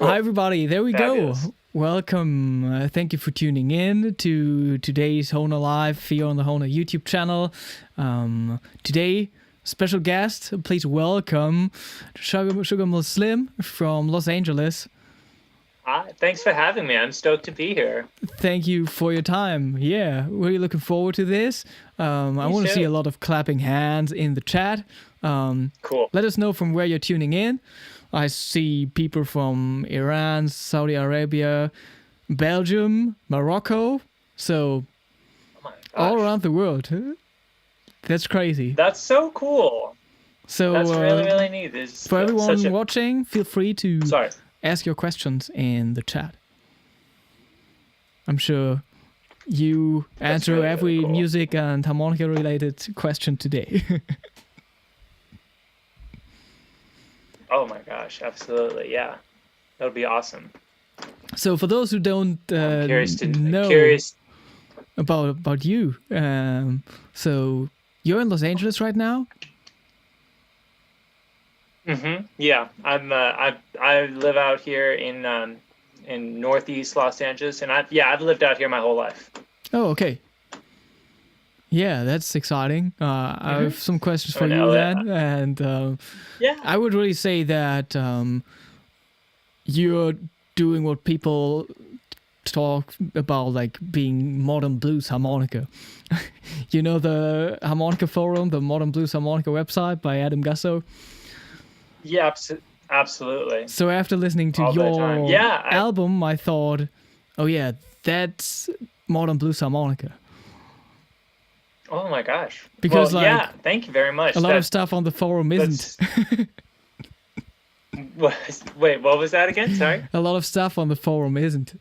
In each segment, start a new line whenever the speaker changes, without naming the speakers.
Hi, everybody. There we
Fabulous.
go. Welcome. Thank you for tuning in to today's Hohner Live here on the Hohner YouTube channel. Today, special guest, please welcome Sugarmill Slim from Los Angeles.
Thanks for having me. I'm stoked to be here.
Thank you for your time. Yeah, really looking forward to this. I want to see
too.
a lot of clapping hands in the chat.
Cool.
Let us know from where you're tuning in. I see people from Iran, Saudi Arabia, Belgium, Morocco. So,
Oh my
all
gosh.
around the world. That's crazy.
That's so cool.
So,
That's really, really neat. There's
for everyone
such a...
watching, feel free to
Sorry.
ask your questions in the chat. I'm sure you answer
really,
every
really cool.
music and harmonica related question today.
Oh my gosh, absolutely. Yeah. That would be awesome.
So for those who don't
I'm curious to
know
curious.
about you, so you're in Los Angeles right now?
Yeah. I live out here in Northeast Los Angeles, and I've lived out here my whole life.
Oh, okay. Yeah, that's exciting. I have some questions for
in
you
LA.
then, and
Yeah.
I would really say that you're doing what people talk about, like being modern blues harmonica. You know the harmonica forum, the modern blues harmonica website by Adam Gasso.
Yeah, absolutely.
So after listening to
All the time.
your
Yeah,
album, I thought, oh yeah, that's modern blues harmonica.
Oh my gosh.
Because,
well,
like,
yeah, thank you very much.
A lot of stuff on the forum isn't.
Wait, what was that again? Sorry.
A lot of stuff on the forum isn't.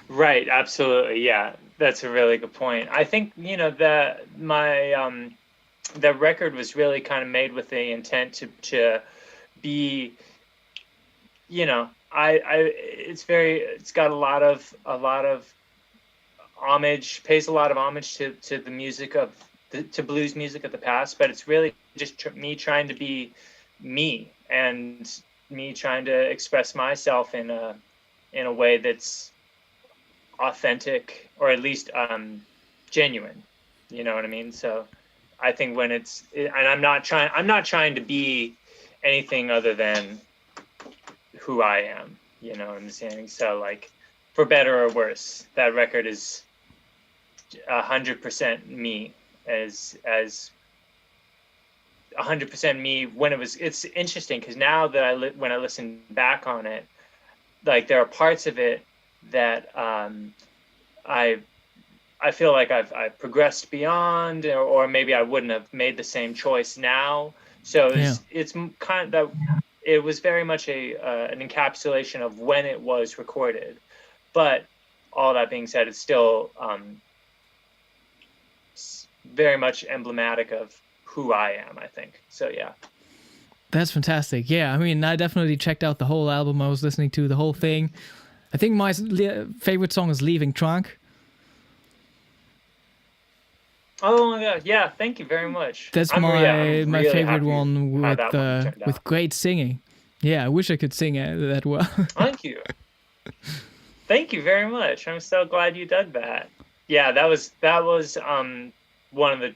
Right, absolutely. Yeah, that's a really good point. I think, the record was really kind of made with the intent to be, it's got a lot of homage, pays a lot of homage to the music to blues music of the past, but it's really just me trying to be me and me trying to express myself in a way that's authentic, or at least genuine. You know what I mean? So I think when and I'm not trying to be anything other than who I am. You know what I'm saying? So, like, for better or worse, that record is 100% me, as 100% me when it's interesting because now that when I listen back on it, like, there are parts of it that I feel like I've progressed beyond, or maybe I wouldn't have made the same choice now. So it's kind of, it was very much an encapsulation of when it was recorded. But all that being said, it's still very much emblematic of who I am, I think. So, yeah.
That's fantastic. Yeah, I mean, I definitely checked out the whole album. I was listening to the whole thing. I think my favorite song is Leaving Trunk.
Oh my god, yeah, thank you very much.
That's
I'm
my
really
favorite one with great singing. Yeah, I wish I could sing it that well.
Thank you. Thank you very much. I'm so glad you dug that. Yeah, that was one of the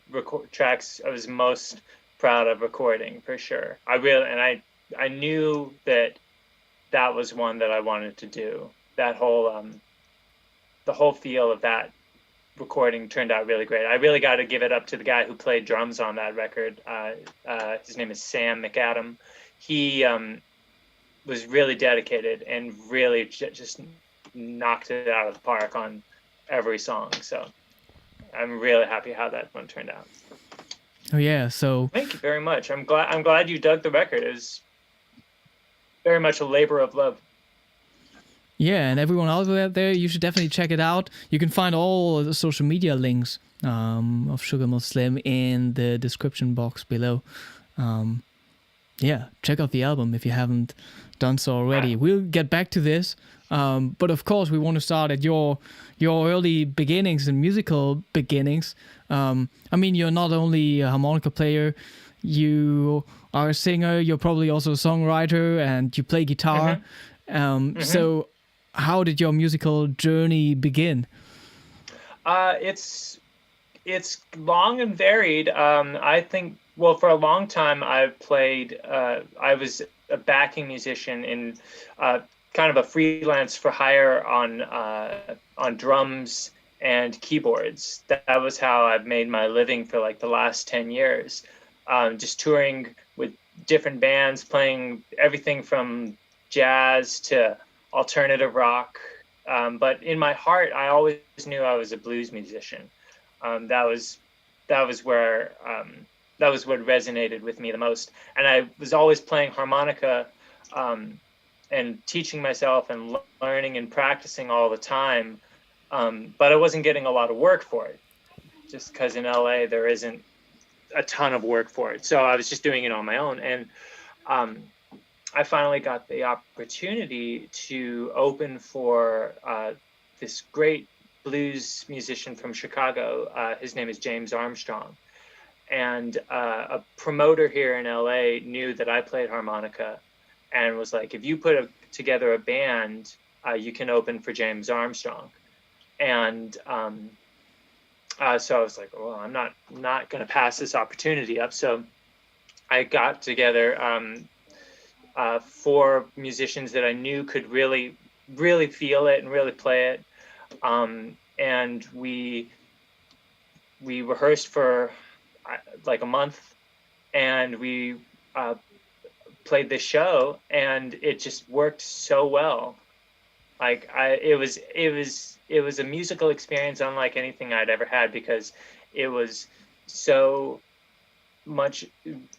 tracks I was most proud of recording, for sure. I knew that was one that I wanted to do. That whole the whole feel of that recording turned out really great. I really got to give it up to the guy who played drums on that record. His name is Sam McAdam. He was really dedicated and really just knocked it out of the park on every song. So I'm really happy how that one turned out.
Oh yeah, so
thank you very much. I'm glad you dug the record. It was very much a labor of love.
Yeah, and everyone out there, you should definitely check it out. You can find all the social media links of Sugarmill Slim in the description box below. Yeah, check out the album if you haven't done so already. We'll get back to this, but of course we want to start at your early beginnings and musical beginnings. I mean, you're not only a harmonica player, you are a singer, you're probably also a songwriter, and you play guitar. So how did your musical journey begin?
It's long and varied. I think, well, for a long time, I've played, I was a backing musician in kind of a freelance for hire on drums and keyboards. That was how I've made my living for like the last 10 years. Just touring with different bands, playing everything from jazz to alternative rock. But in my heart, I always knew I was a blues musician. That was where that was what resonated with me the most. And I was always playing harmonica and teaching myself and learning and practicing all the time. But I wasn't getting a lot of work for it, just because in LA there isn't a ton of work for it. So I was just doing it on my own. And I finally got the opportunity to open for this great blues musician from Chicago. His name is James Armstrong. And a promoter here in LA knew that I played harmonica and was like, if you put together a band, you can open for James Armstrong. And so I was like, well, I'm not going to pass this opportunity up. So I got together 4 musicians that I knew could really, really feel it and really play it. And we rehearsed for like a month, and we played this show, and it just worked so well. Like it was a musical experience unlike anything I'd ever had, because it was so much kind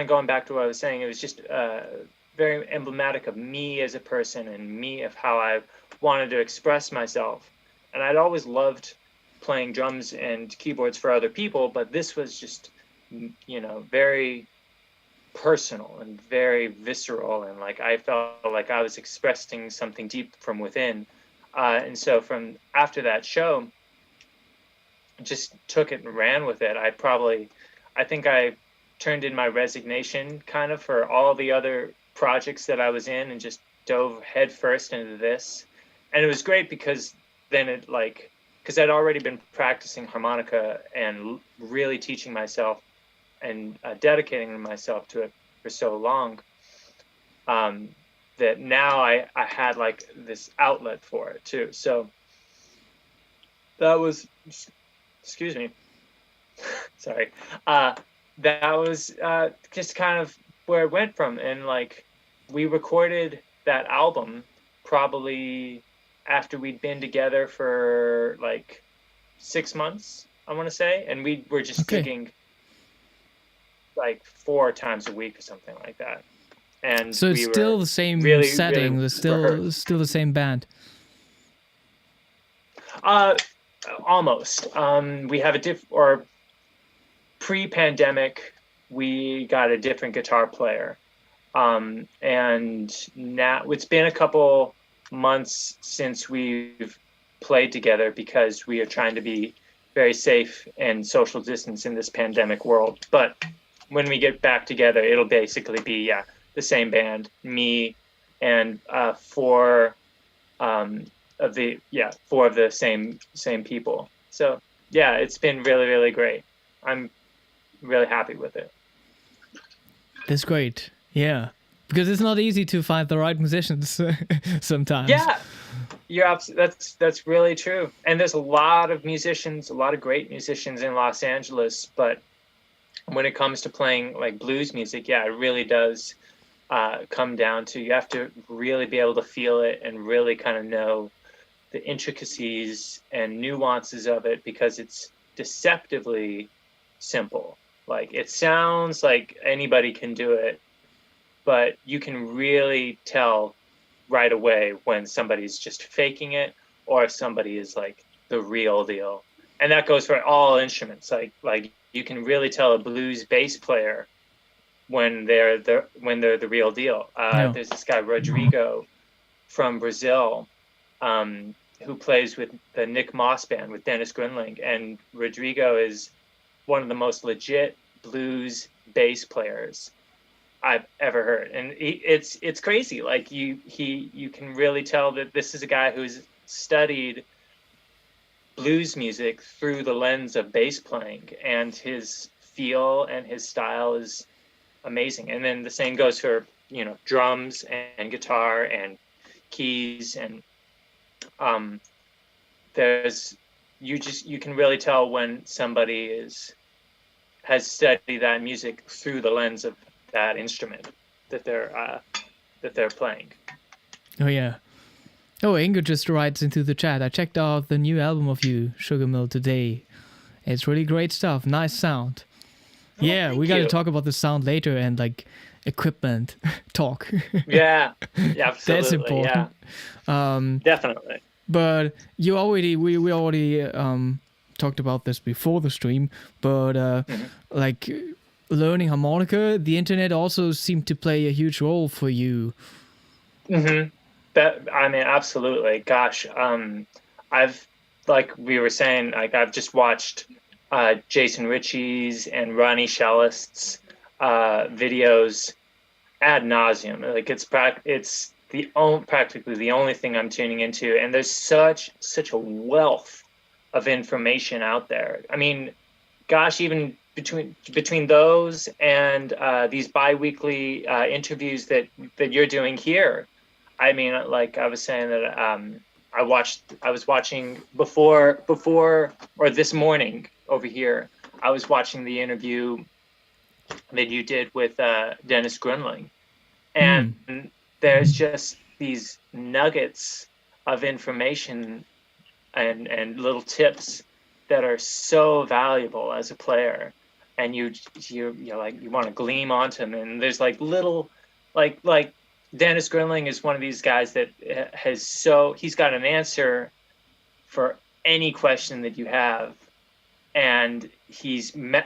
of going back to what I was saying. It was just very emblematic of me as a person and me of how I wanted to express myself. And I'd always loved playing drums and keyboards for other people, but this was just, very personal and very visceral, and like I felt like I was expressing something deep from within. And so from after that show, just took it and ran with it. I think I turned in my resignation kind of for all the other projects that I was in, and just dove headfirst into this. And it was great because then because I'd already been practicing harmonica and really teaching myself and dedicating myself to it for so long, that now I had like this outlet for it too. So that was, excuse me, sorry. That was just kind of where it went from. And like, we recorded that album probably after we'd been together for like 6 months, I want to say. And we were just gigging like 4 times a week or something like that. And
so it's still the same setting, it's still the same band.
Almost. We have pre-pandemic, we got a different guitar player. And now it's been a couple months since we've played together, because we are trying to be very safe and social distance in this pandemic world. But when we get back together, it'll basically be, the same band, me and 4 of the same people. So yeah, it's been really, really great. I'm really happy with it.
That's great. Yeah, because it's not easy to find the right musicians sometimes.
Yeah, that's really true. And there's a lot of great musicians in Los Angeles, but when it comes to playing like blues music, it really does come down to, you have to really be able to feel it and really kind of know the intricacies and nuances of it, because it's deceptively simple. Like, it sounds like anybody can do it, but you can really tell right away when somebody's just faking it or if somebody is like the real deal. And that goes for all instruments. Like you can really tell a blues bass player when they're the real deal. There's this guy Rodrigo from Brazil, who plays with the Nick Moss band with Dennis Grunling, and Rodrigo is one of the most legit blues bass players I've ever heard, and it's crazy. Like you can really tell that this is a guy who's studied blues music through the lens of bass playing, and his feel and his style is amazing. And then the same goes for, drums and guitar and keys, and um, there's you can really tell when somebody has studied that music through the lens of that instrument that they're playing.
Oh yeah. Oh, Ingo just writes into the chat. I checked out the new album of you, Sugarmill, today. It's really great stuff. Nice sound.
Oh,
yeah, we got to
you.
talk about the sound later and like equipment talk.
Yeah, absolutely.
That's important.
Yeah. Definitely.
But we already talked about this before the stream. But like learning harmonica, the internet also seemed to play a huge role for you.
Mm-hmm. Absolutely. Gosh, I've, like we were saying, like I've just watched Jason Ricci's and Ronnie Shellist's videos ad nauseum. Like it's practically the only thing I'm tuning into, and there's such a wealth of information out there. I mean, gosh, even between those and these bi-weekly interviews that you're doing here. I mean, like I was saying that I was watching before or this morning over here, I was watching the interview that you did with Dennis Grunling, and there's just these nuggets of information and little tips that are so valuable as a player, and you're like, you want to gleam onto them, and there's like little like Dennis Grunling is one of these guys that he's got an answer for any question that you have, and he's a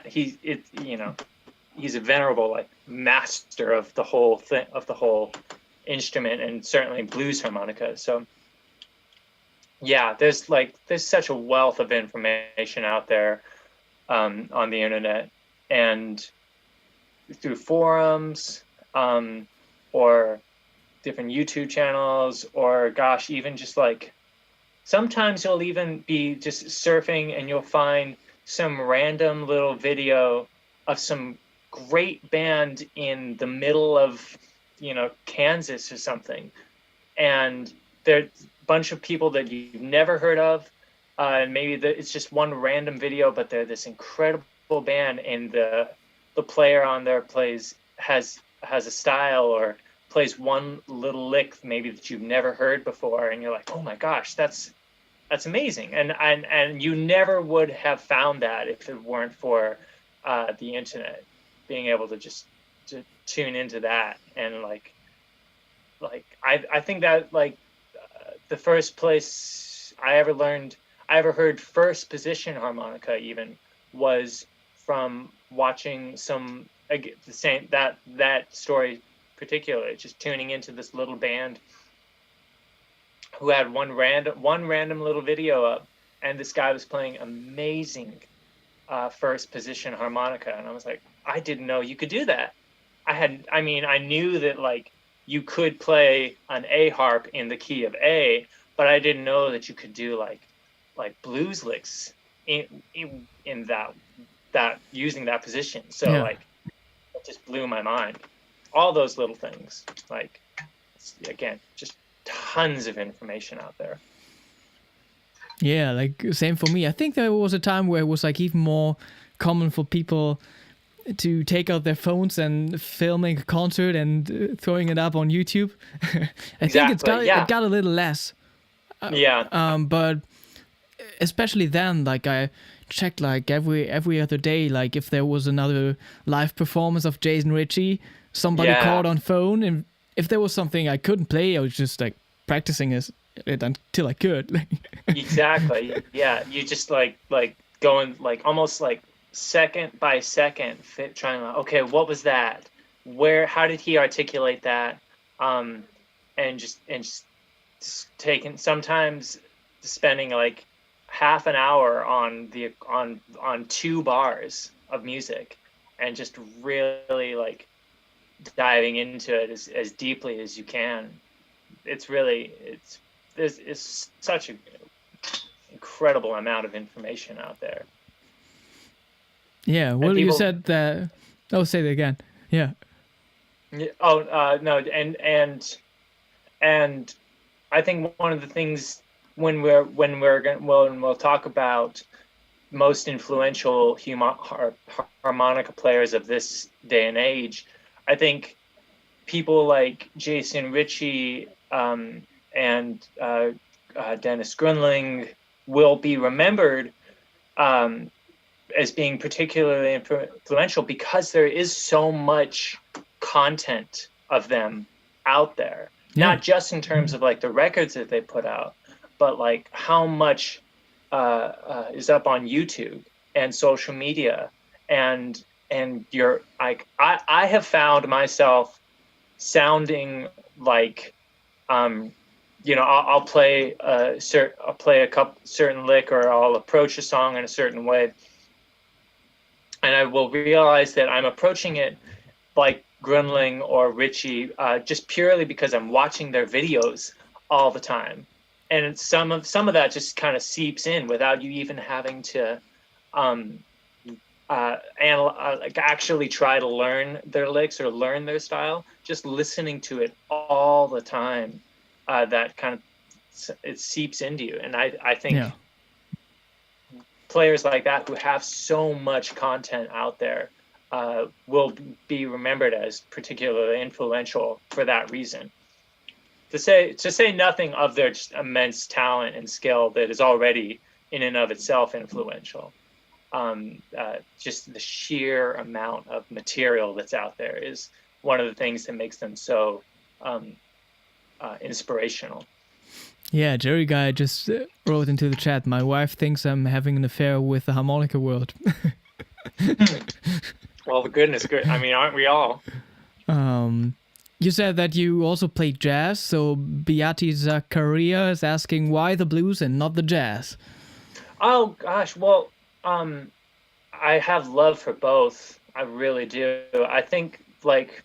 venerable like master of the whole instrument, and certainly blues harmonica. So yeah, there's such a wealth of information out there on the internet and through forums or different YouTube channels, or gosh, even just like sometimes you'll even be just surfing and you'll find some random little video of some great band in the middle of Kansas or something, and there's a bunch of people that you've never heard of, and maybe it's just one random video, but they're this incredible band, and the player on there has a style or plays one little lick maybe that you've never heard before, and you're like, oh my gosh, that's amazing, and you never would have found that if it weren't for the internet, being able to just to tune into that. And like I think that the first place I ever heard first position harmonica even was from watching that story particularly, just tuning into this little band who had one random little video up, and this guy was playing amazing first position harmonica, and I was like, I didn't know you could do that. I knew that like you could play an A harp in the key of A, but I didn't know that you could do like blues licks in that using that position. So
Yeah.
like it just blew my mind. All those little things, like, again, just tons of information out there.
Yeah, like same for me. I think there was a time where it was like even more common for people to take out their phones and filming a concert and throwing it up on YouTube. I think it got a little less. But especially then, like I checked like every other day, like if there was another live performance of Jason Ricci, somebody called on phone, and if there was something I couldn't play, I was just like practicing it until I could.
Exactly. Yeah, you just like going like almost like second by second, trying to, okay, what was that? How did he articulate that? And just taking, sometimes spending like half an hour on two bars of music, and just really like diving into it as deeply as you can. There's such an incredible amount of information out there.
Yeah, well, you said that. Oh, say it again. Yeah.
No, and I think one of the things when we'll talk about most influential harmonica players of this day and age, I think people like Jason Ricci and Dennis Grunling will be remembered as being particularly influential because there is so much content of them out there. Yeah. Not just in terms of like the records that they put out, but like how much is up on YouTube and social media, and you're like I have found myself sounding like I'll play a certain lick, or I'll approach a song in a certain way, and I will realize that I'm approaching it like Grunling or Ricci just purely because I'm watching their videos all the time. And some of that just kind of seeps in without you even having to actually try to learn their licks or learn their style. Just listening to it all the time, that kind of it seeps into you. And I think players like that who have so much content out there will be remembered as particularly influential for that reason. To say nothing of their just immense talent and skill that is already in and of itself influential. Just the sheer amount of material that's out there is one of the things that makes them so inspirational.
Yeah, Jerry Guy just wrote into the chat, my wife thinks I'm having an affair with the harmonica world.
Well, goodness, good. I mean, aren't we all?
You said that you also played jazz, so Beati Zakaria is asking why the blues and not the jazz? Oh,
gosh, well, I have love for both. I really do. I think, like,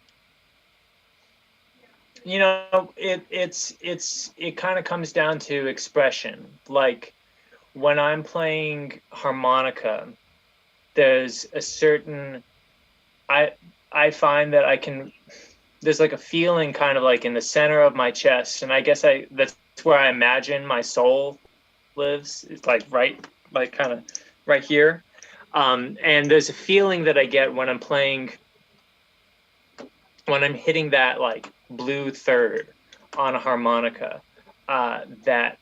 it kind of comes down to expression. Like, when I'm playing harmonica, there's a certain... I find that there's like a feeling kind of like in the center of my chest, and I guess that's where I imagine my soul lives. It's like kind of right here. And there's a feeling that I get when I'm hitting that like blue third on a harmonica, that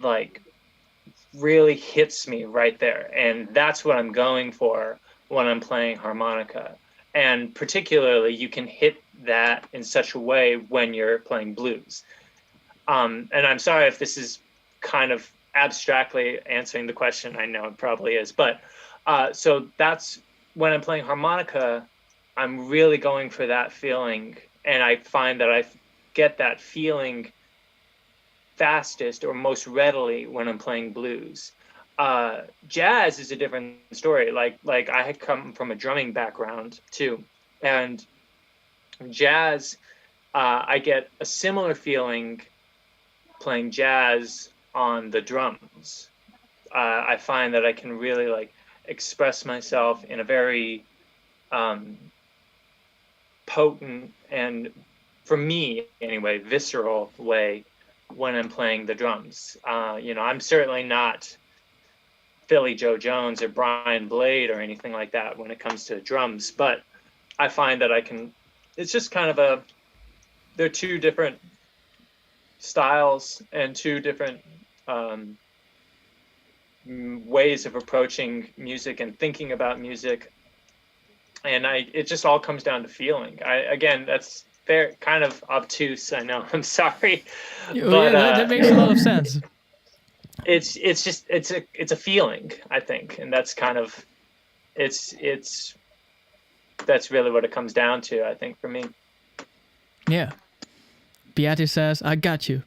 like really hits me right there. And that's what I'm going for when I'm playing harmonica. And particularly, you can hit that in such a way when you're playing blues. And I'm sorry if this is kind of abstractly answering the question. I know it probably is. But so that's when I'm playing harmonica, I'm really going for that feeling. And I find that I get that feeling fastest or most readily when I'm playing blues. Jazz is a different story. Like I had come from a drumming background too, and jazz, I get a similar feeling playing jazz on the drums. I find that I can really like express myself in a very potent and, for me anyway, visceral way when I'm playing the drums. I'm certainly not Philly Joe Jones or Brian Blade or anything like that when it comes to drums, but I find that it's just kind of they're two different styles and two different ways of approaching music and thinking about music. And it just all comes down to feeling. Again, that's kind of obtuse, I know, I'm sorry.
But, that makes a lot of sense.
It's a feeling, I think, and that's kind of that's really what it comes down to, I think, for me.
Yeah. Beati says, I got you.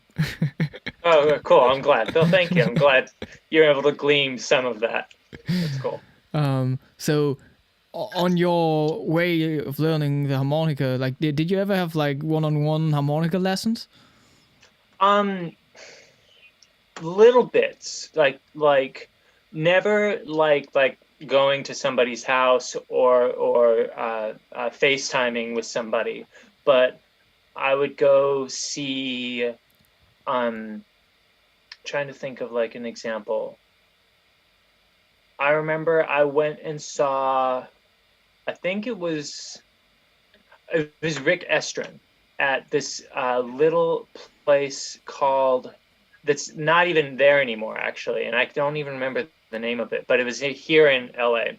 Oh, cool. I'm glad. Phil, thank you. I'm glad you're able to glean some of that. That's cool.
So on your way of learning the harmonica, like did you ever have like one-on-one harmonica lessons?
Little bits, like never like going to somebody's house or FaceTiming with somebody, but I would go see. Trying to think of like an example. I remember I went and saw. I think it was Rick Estrin at this little place called, that's not even there anymore actually, and I don't even remember the name of it, but it was here in LA,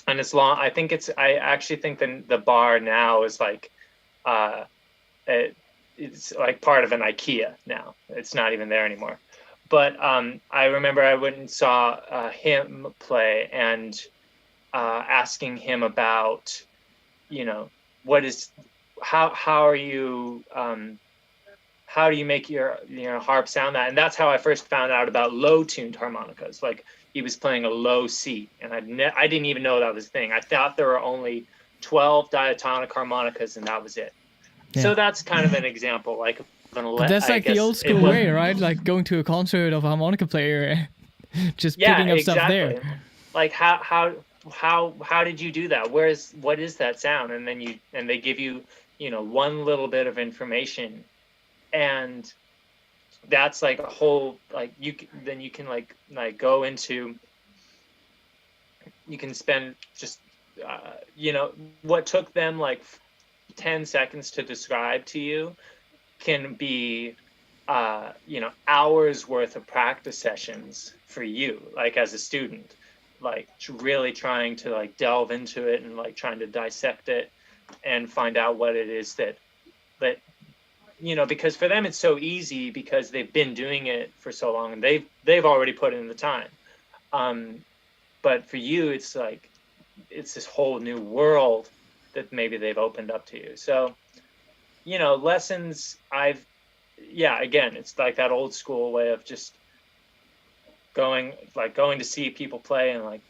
and it's long. I actually think the bar now is like uh it's like part of an IKEA now. It's not even there anymore. But I remember I went and saw him play, and asking him about, you know, what is how are you how do you make your harp sound that? And that's how I first found out about low tuned harmonicas. Like he was playing a low C, and I didn't even know that was a thing. I thought there were only 12 diatonic harmonicas, and that was it.
Yeah.
So that's kind of an example, like
But that's like the old school way, right? Like going to a concert of a harmonica player, just picking up stuff there.
Like how did you do that? What is that sound? And then they give you, one little bit of information, and that's like a whole, like you can like go into, you can spend just what took them like 10 seconds to describe to you can be hours worth of practice sessions for you, like as a student, like really trying to like delve into it and like trying to dissect it and find out what it is that because for them it's so easy because they've been doing it for so long and they've already put in the time, but for you it's like it's this whole new world that maybe they've opened up to you. So lessons, again, it's like that old school way of just going to see people play and like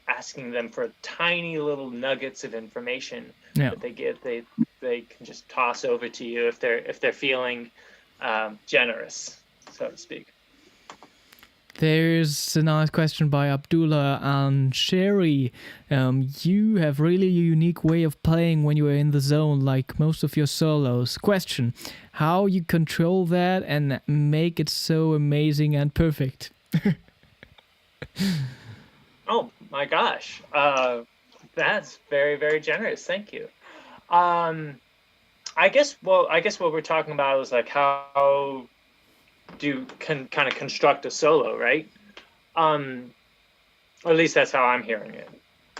asking them for tiny little nuggets of information that they can just toss over to you if they're feeling generous, so to speak.
There's a nice question by Abdullah and Sherry. You have really a unique way of playing when you are in the zone, like most of your solos. Question: how you control that and make it so amazing and perfect?
Oh my gosh, that's very, very generous. Thank you. I guess what we're talking about is like how can kind of construct a solo, right? Or at least that's how I'm hearing it.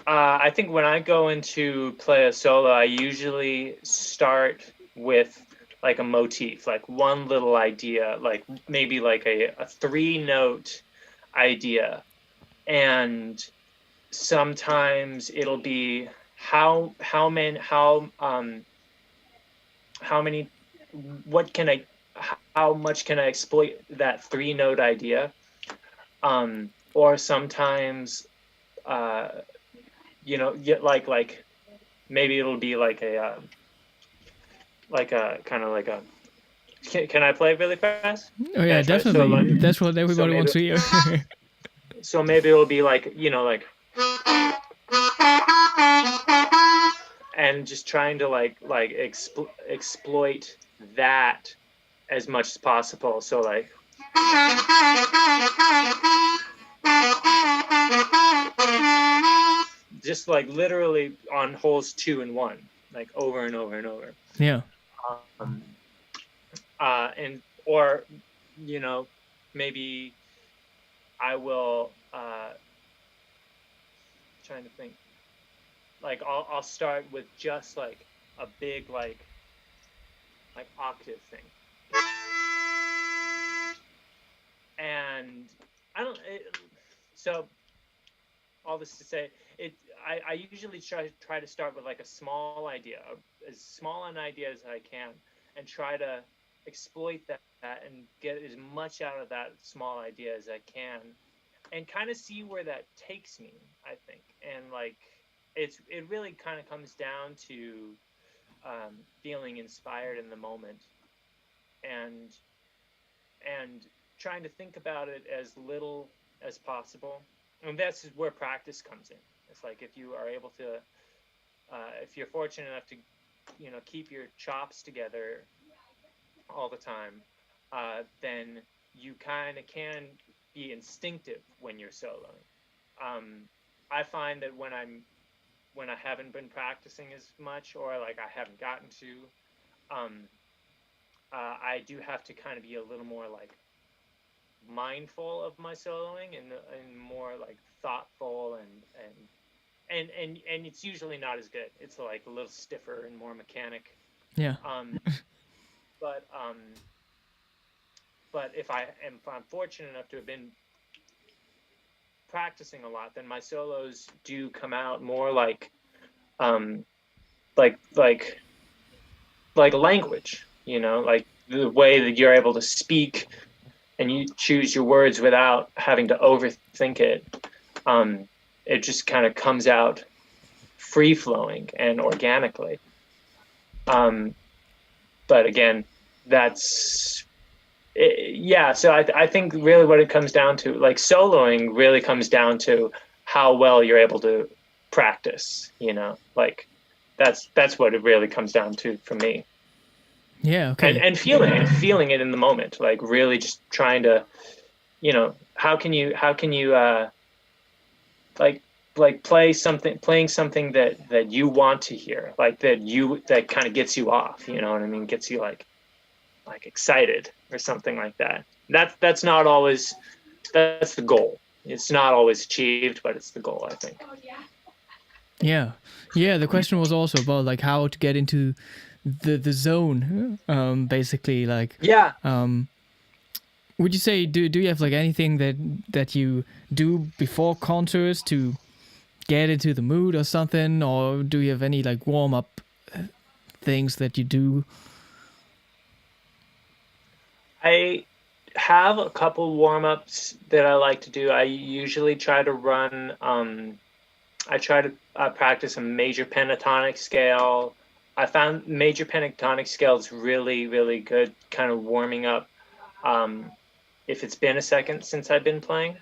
I think when I go into play a solo, I usually start with like a motif, like one little idea, like maybe like a 3-note idea, and sometimes it'll be how many how much can I exploit that 3-note idea, or sometimes like maybe it'll be like a kind of like a can I play really fast?
Oh yeah, definitely. That's what everybody wants to hear.
So maybe it'll be like like and just trying to like exploit that as much as possible. So like just like literally on holes 2 and 1, like over and over and over.
Yeah.
And or maybe I will trying to think, like I'll start with just like a big like octave thing, and so all this to say, I usually try to start with like a small idea, as small an idea as I can, and try to exploit that and get as much out of that small idea as I can, and kind of see where that takes me, I think. And like it really kind of comes down to feeling inspired in the moment, and and trying to think about it as little as possible. And that's where practice comes in. It's like if you are able to, if you're fortunate enough to, keep your chops together all the time, then you kind of can be instinctive when you're soloing. I find that when I haven't been practicing as much, or like I haven't gotten to, um, I do have to kind of be a little more like mindful of my soloing, and more like thoughtful, and it's usually not as good. It's like a little stiffer and more mechanic.
Yeah.
Um, but if I'm fortunate enough to have been practicing a lot, then my solos do come out more um like like like language, like the way that you're able to speak and you choose your words without having to overthink it. Um, it just kind of comes out free flowing and organically. Um, but again, that's yeah. So I think really what it comes down to, like soloing, really comes down to how well you're able to practice. Like that's what it really comes down to for me.
Yeah.
And
Okay.
and feeling it in the moment, like really just trying to, how can you like playing something that you want to hear, like that kind of gets you off, you know what I mean, gets you like excited or something like that. That's not always, that's the goal. It's not always achieved, but it's the goal, I think.
Yeah. Yeah. The question was also about like how to get into the zone. Basically, like,
Yeah.
would you say do you have like anything that you do before concerts to get into the mood or something, or do you have any like warm up things that you do?
I have a couple warm-ups that I like to do. I usually try to run I try to practice a major pentatonic scale. I found major pentatonic scale is really, really good, kind of warming up. Um, if it's been a second since I've been playing,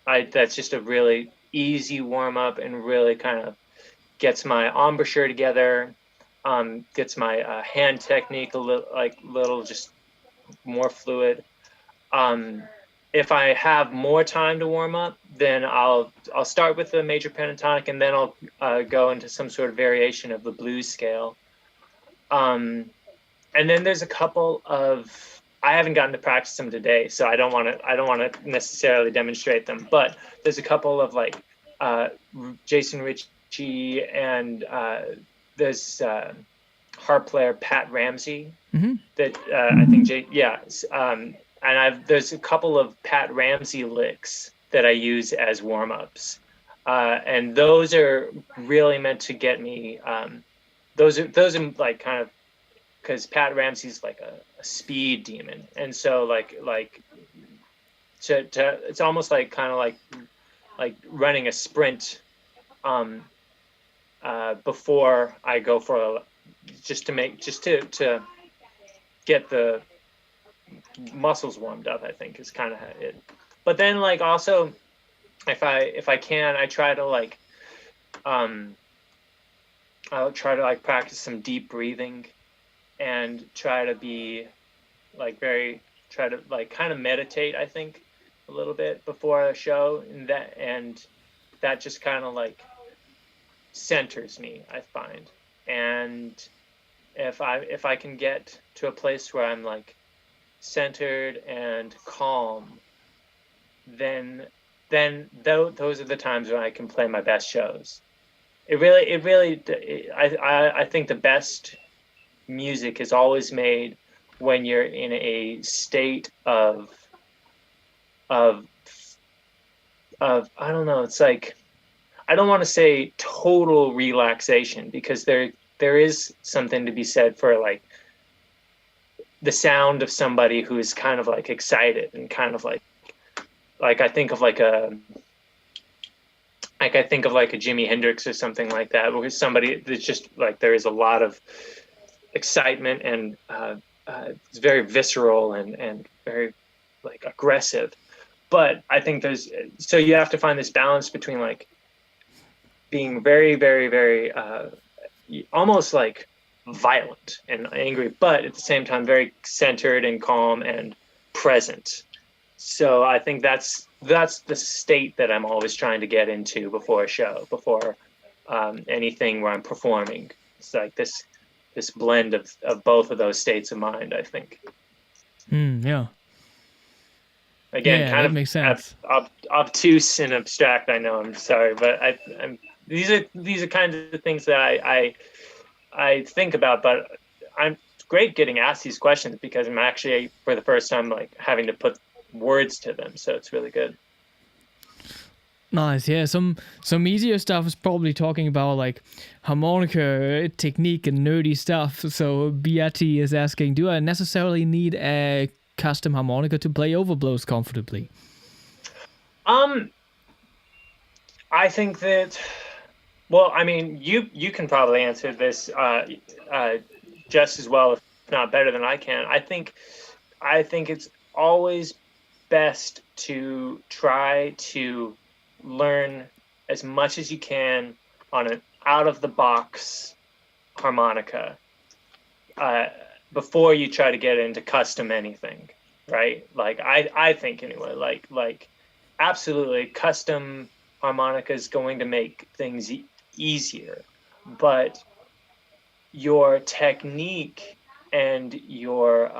that's just a really easy warm up and really kind of gets my embouchure together. Gets my hand technique a little just more fluid. Um, if I have more time to warm up, then I'll start with the major pentatonic, and then I'll go into some sort of variation of the blues scale. And then there's a couple of, I haven't gotten to practice them today, so I don't want to necessarily demonstrate them. But there's a couple of like Jason Ricci, and there's harp player Pat Ramsey
Mm-hmm.
that I think and there's a couple of Pat Ramsey licks that I use as warm ups, and those are really meant to get me. Those are like kind of, because Pat Ramsey's like a speed demon, and so it's almost like kind of like running a sprint, before I go for just to get the muscles warmed up, I think is kind of it. But then like also, if I can, I try to like I'll try to like practice some deep breathing, and try to be like try to like kind of meditate, I think, a little bit before a show, and that just kind of like centers me, I find. And if I can get to a place where I'm like centered and calm, then those are the times when I can play my best shows. I think the best music is always made when you're in a state of I don't know, it's like, I don't want to say total relaxation, because there is something to be said for like the sound of somebody who is kind of like excited and kind of like I think of like Like I think of like a Jimi Hendrix or something like that, where somebody that's just like there is a lot of excitement and it's very visceral and very like aggressive. But I think so you have to find this balance between like being very, very, very almost like violent and angry, but at the same time very centered and calm and present. So I think that's the state that I'm always trying to get into before a show, before anything where I'm performing. It's like this blend of both of those states of mind, I think.
Yeah.
Again,
Yeah,
kind
that
of
makes sense.
obtuse and abstract. I know. I'm sorry, but these are kinds of things that I think about. But I'm great getting asked these questions because I'm actually for the first time like having to put words to them. So it's really good.
Nice. Yeah, some easier stuff is probably talking about like harmonica technique and nerdy stuff. So Beatty is asking, do I necessarily need a custom harmonica to play overblows comfortably?
I think that. Well, I mean, you can probably answer this just as well, if not better than I can. I think it's always best to try to learn as much as you can on an out of the box harmonica uh, before you try to get into custom anything, right? Like I think anyway, like absolutely custom harmonica is going to make things easier, but your technique and your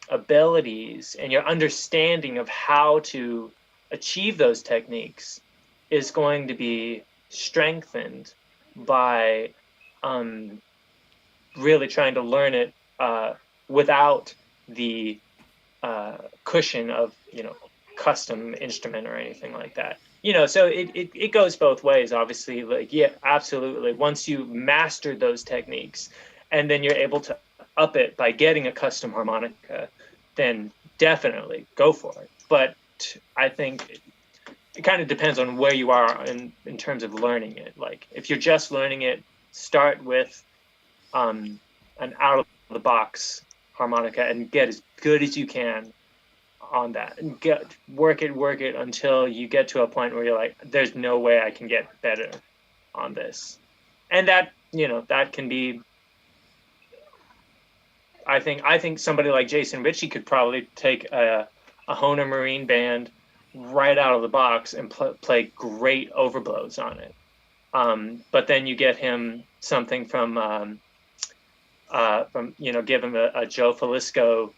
abilities and your understanding of how to achieve those techniques is going to be strengthened by really trying to learn it without the cushion of custom instrument or anything like that. So it goes both ways, obviously. Like, yeah, absolutely. Once you master those techniques and then you're able to up it by getting a custom harmonica, then definitely go for it. But I think it kind of depends on where you are in terms of learning it. Like if you're just learning it, start with an out of the box harmonica and get as good as you can on that and work it until you get to a point where you're like, there's no way I can get better on this. And that that can be, I think somebody like Jason Ricci could probably take a Hohner Marine band right out of the box and play great overblows on it. But then you get him something from give him a Joe Falisco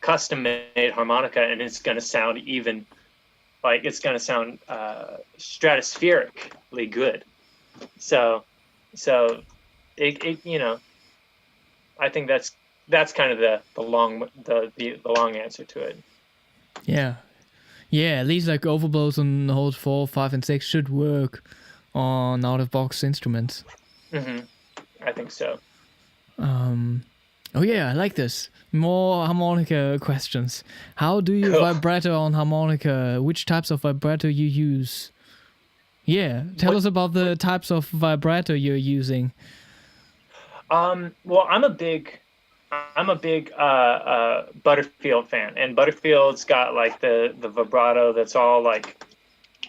custom made harmonica, and it's going to sound stratospherically good. So it I think that's kind of the long answer to it.
Yeah. Yeah, at least like overblows on holes 4, 5, and 6 should work on out of box instruments.
Mm-hmm. I think so.
Oh yeah, I like this. More harmonica questions. How do you vibrato on harmonica? Which types of vibrato you use? Yeah, tell us about the types of vibrato you're using.
Well, I'm a big Butterfield fan, and Butterfield's got like the vibrato that's all like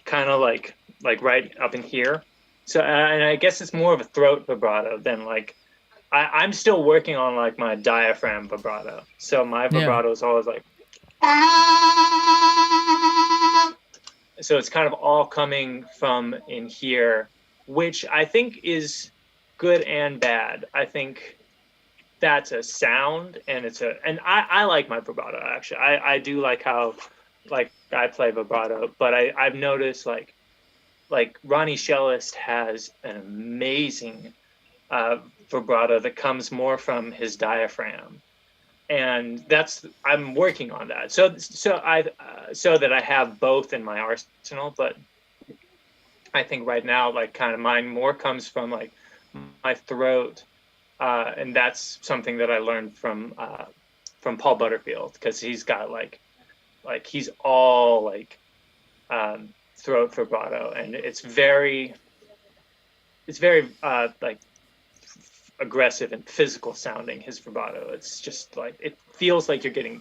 kind of like right up in here. So and I guess it's more of a throat vibrato than like I'm still working on like my diaphragm vibrato. So my vibrato is always like, so it's kind of all coming from in here, which I think is good and bad. I think that's a sound, and I like my vibrato actually. I do like how like I play vibrato, but I've noticed like Ronnie Shellist has an amazing vibrato that comes more from his diaphragm, and I'm working on that. So that I have both in my arsenal. But I think right now, like kind of mine more comes from like my throat, and that's something that I learned from Paul Butterfield, because he's got like he's all like throat vibrato, and it's very like aggressive and physical sounding, his vibrato. It's just like, it feels like you're getting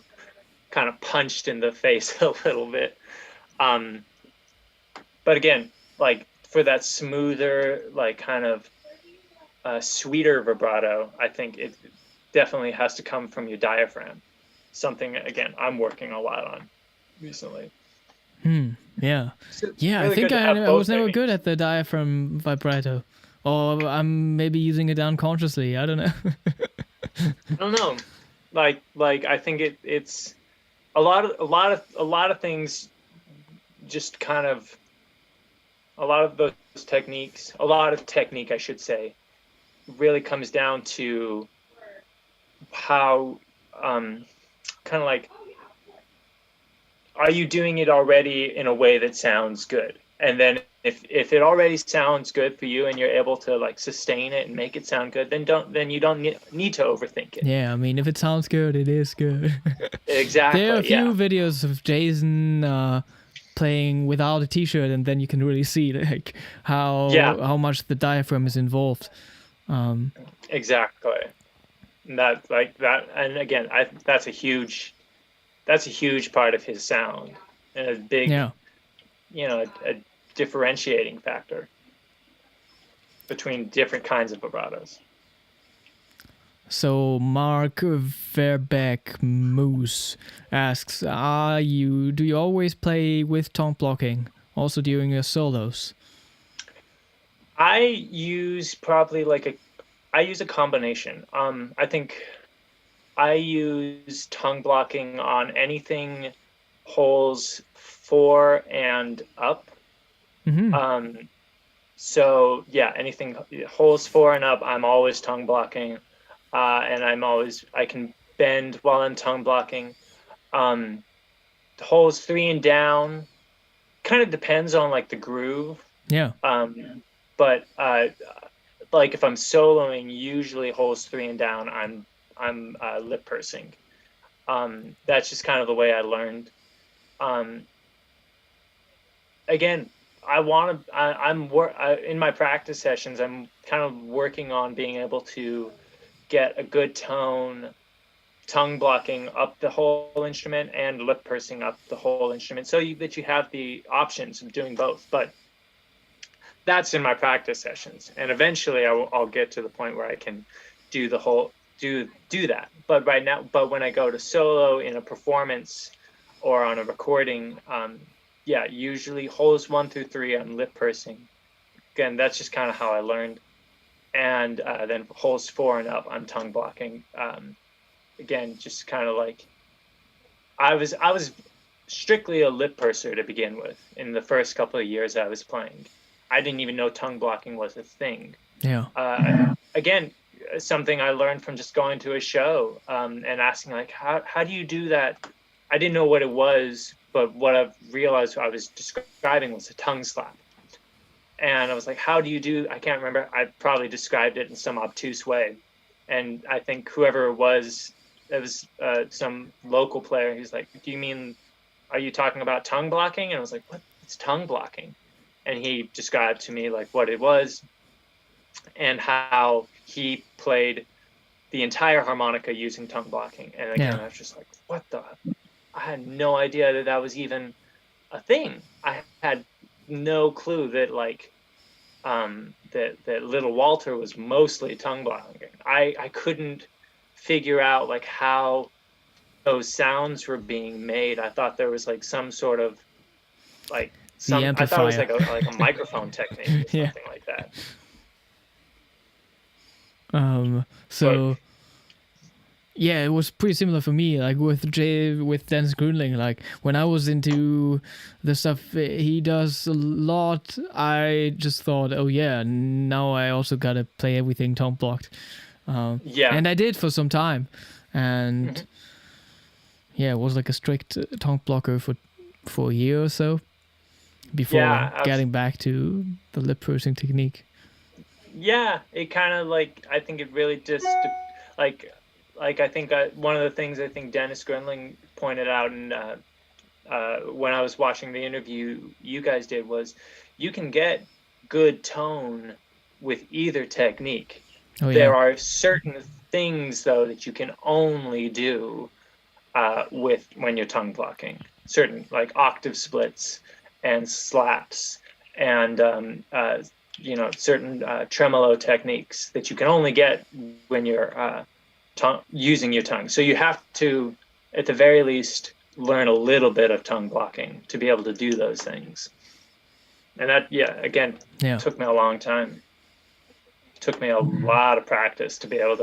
kind of punched in the face a little bit. But again, like for that smoother, like kind of sweeter vibrato, I think it definitely has to come from your diaphragm. Something, again, I'm working a lot on recently.
Yeah.
So
Yeah,
really
I think
good to have
I was
both
never
techniques.
good at the diaphragm vibrato. Or I'm maybe using it unconsciously. I don't know.
I don't know. Like I think it's a lot of things, just kind of a lot of those techniques, a lot of technique, I should say, really comes down to how kind of like, are you doing it already in a way that sounds good? And then if it already sounds good for you and you're able to like sustain it and make it sound good, then you don't need to overthink it.
Yeah, I mean, if it sounds good, it is good. There are a
Exactly.
few
Yeah.
videos of Jason playing without a t-shirt, and then you can really see like
Yeah.
how much the diaphragm is involved.
Exactly. And that, like that, and again, that's a huge part of his sound, and a big,
Yeah.
a differentiating factor between different kinds of vibratos.
So Mark Verbeck Moose asks, do you always play with tongue blocking, also during your solos?
I use a combination. I think I use tongue blocking on anything holes 4 and up. So yeah, anything holes 4 and up, I'm always tongue blocking, and I can bend while I'm tongue blocking. Holes 3 and down kind of depends on like the groove.
Yeah.
But like if I'm soloing, usually holes 3 and down, I'm lip pursing. That's just kind of the way I learned. Again, in my practice sessions, I'm kind of working on being able to get a good tone, tongue blocking up the whole instrument and lip pursing up the whole instrument, so that you have the options of doing both. But that's in my practice sessions, and eventually I'll get to the point where I can do the whole do that. But right now, when I go to solo in a performance or on a recording, yeah, usually holes 1 through 3 I'm lip pursing. Again, that's just kind of how I learned. And then holes 4 and up I'm tongue blocking. Again, just kind of like, I was strictly a lip purser to begin with. In the first couple of years I was playing, I didn't even know tongue blocking was a thing.
Yeah.
Again, something I learned from just going to a show, and asking like, how do you do that? I didn't know what it was, but what I've realized I was describing was a tongue slap. And I was like, how do you do? I can't remember. I probably described it in some obtuse way. And I think whoever it was some local player. He's like, are you talking about tongue blocking? And I was like, what? It's tongue blocking. And he described to me like what it was and how he played the entire harmonica using tongue blocking. And again, I was just like, what the? I had no idea that was even a thing. I had no clue that like that little Walter was mostly tongue blocking. I couldn't figure out like how those sounds were being made. I thought there was like some sort of like I thought it was like a microphone technique or something like that.
Yeah, it was pretty similar for me. Like with Dennis Grunling, like when I was into the stuff he does a lot, I just thought, oh yeah, now I also gotta play everything tongue blocked. And I did for some time, and yeah, it was like a strict tongue blocker for a year or so before getting back to the lip pursing technique.
Yeah, it kind of like, I think it really just like I think one of the things I think Dennis Grunling pointed out in when I was watching the interview you guys did was you can get good tone with either technique.
Oh yeah.
There are certain things though that you can only do with when you're tongue blocking. Certain like octave splits and slaps and certain tremolo techniques that you can only get when you're using your tongue. So you have to, at the very least, learn a little bit of tongue blocking to be able to do those things. And that, again, took me a long time. It took me a lot of practice to be able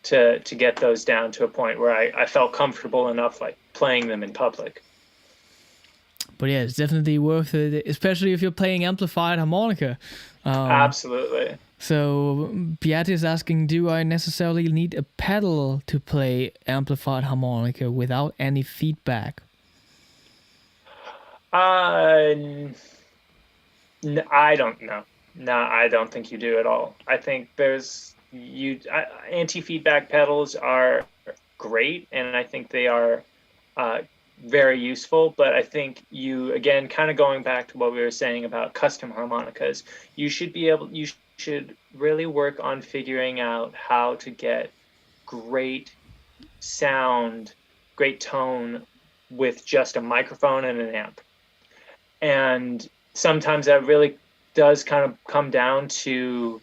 to get those down to a point where I felt comfortable enough like playing them in public.
But yeah, it's definitely worth it, especially if you're playing amplified harmonica.
Absolutely.
So Beat is asking, do I necessarily need a pedal to play amplified harmonica without any feedback?
I don't know. No, I don't think you do at all. I think anti-feedback pedals are great, and I think they are very useful. But I think you, again, kind of going back to what we were saying about custom harmonicas, you should really work on figuring out how to get great sound, great tone with just a microphone and an amp. And sometimes that really does kind of come down to,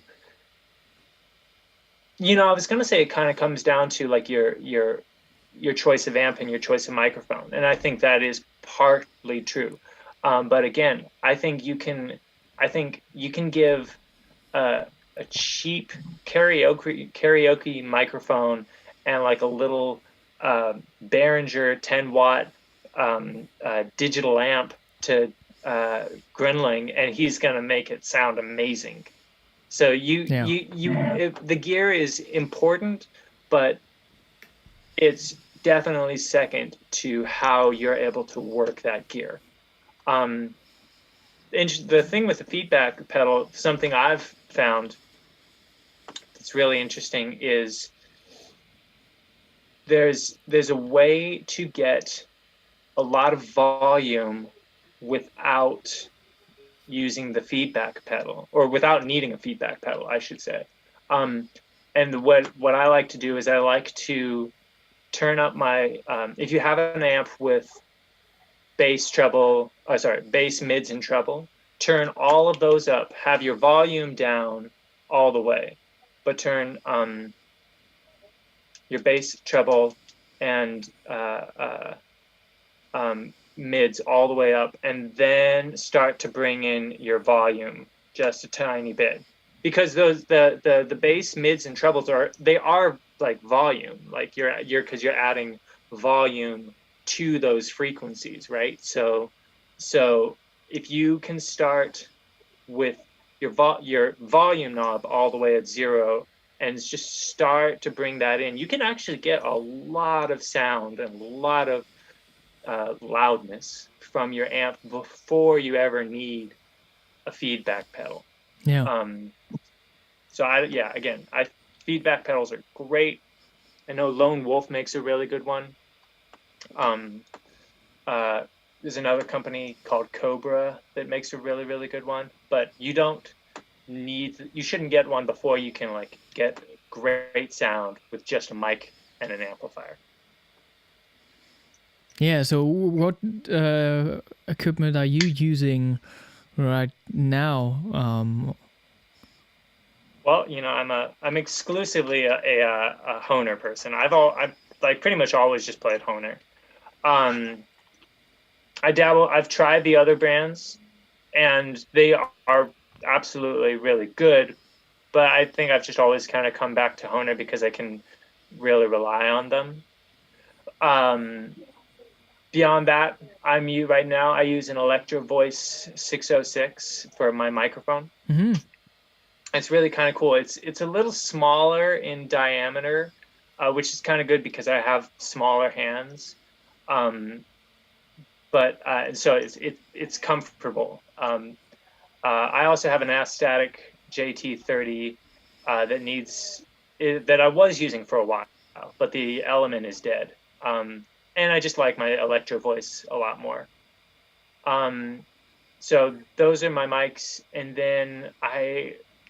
I was going to say it kind of comes down to like your choice of amp and your choice of microphone. And I think that is partly true. But again, I think you can give a cheap karaoke microphone and like a little Behringer 10-watt digital amp to Grinling, and he's going to make it sound amazing. So the gear is important, but it's definitely second to how you're able to work that gear. And the thing with the feedback pedal, something I've found that's really interesting is there's a way to get a lot of volume without using the feedback pedal, or without needing a feedback pedal, I should say. And what I like to do is I like to turn up my, if you have an amp with bass, mids, and treble, turn all of those up, have your volume down all the way, but turn your bass, treble, and mids all the way up, and then start to bring in your volume just a tiny bit, because the bass, mids, and trebles are like volume, like because you're adding volume to those frequencies, right? So if you can start with your volume knob all the way at 0 and just start to bring that in, you can actually get a lot of sound and a lot of loudness from your amp before you ever need a feedback pedal. Feedback pedals are great. I know Lone Wolf makes a really good one. There's another company called Cobra that makes a really, really good one, but you shouldn't get one before you can like get great sound with just a mic and an amplifier.
Yeah, so what equipment are you using right now?
Well, I'm exclusively a Hohner person. I've like pretty much always just played Hohner. I've tried the other brands, and they are absolutely really good, but I think I've just always kind of come back to Hohner because I can really rely on them. Beyond that, right now I use an Electro Voice 606 for my microphone.
Mm-hmm.
It's really kind of cool. It's a little smaller in diameter, which is kind of good because I have smaller hands. So it's comfortable. I also have an Astatic JT30 that I was using for a while, but the element is dead. and I just like my electro voice a lot more. So those are my mics, and then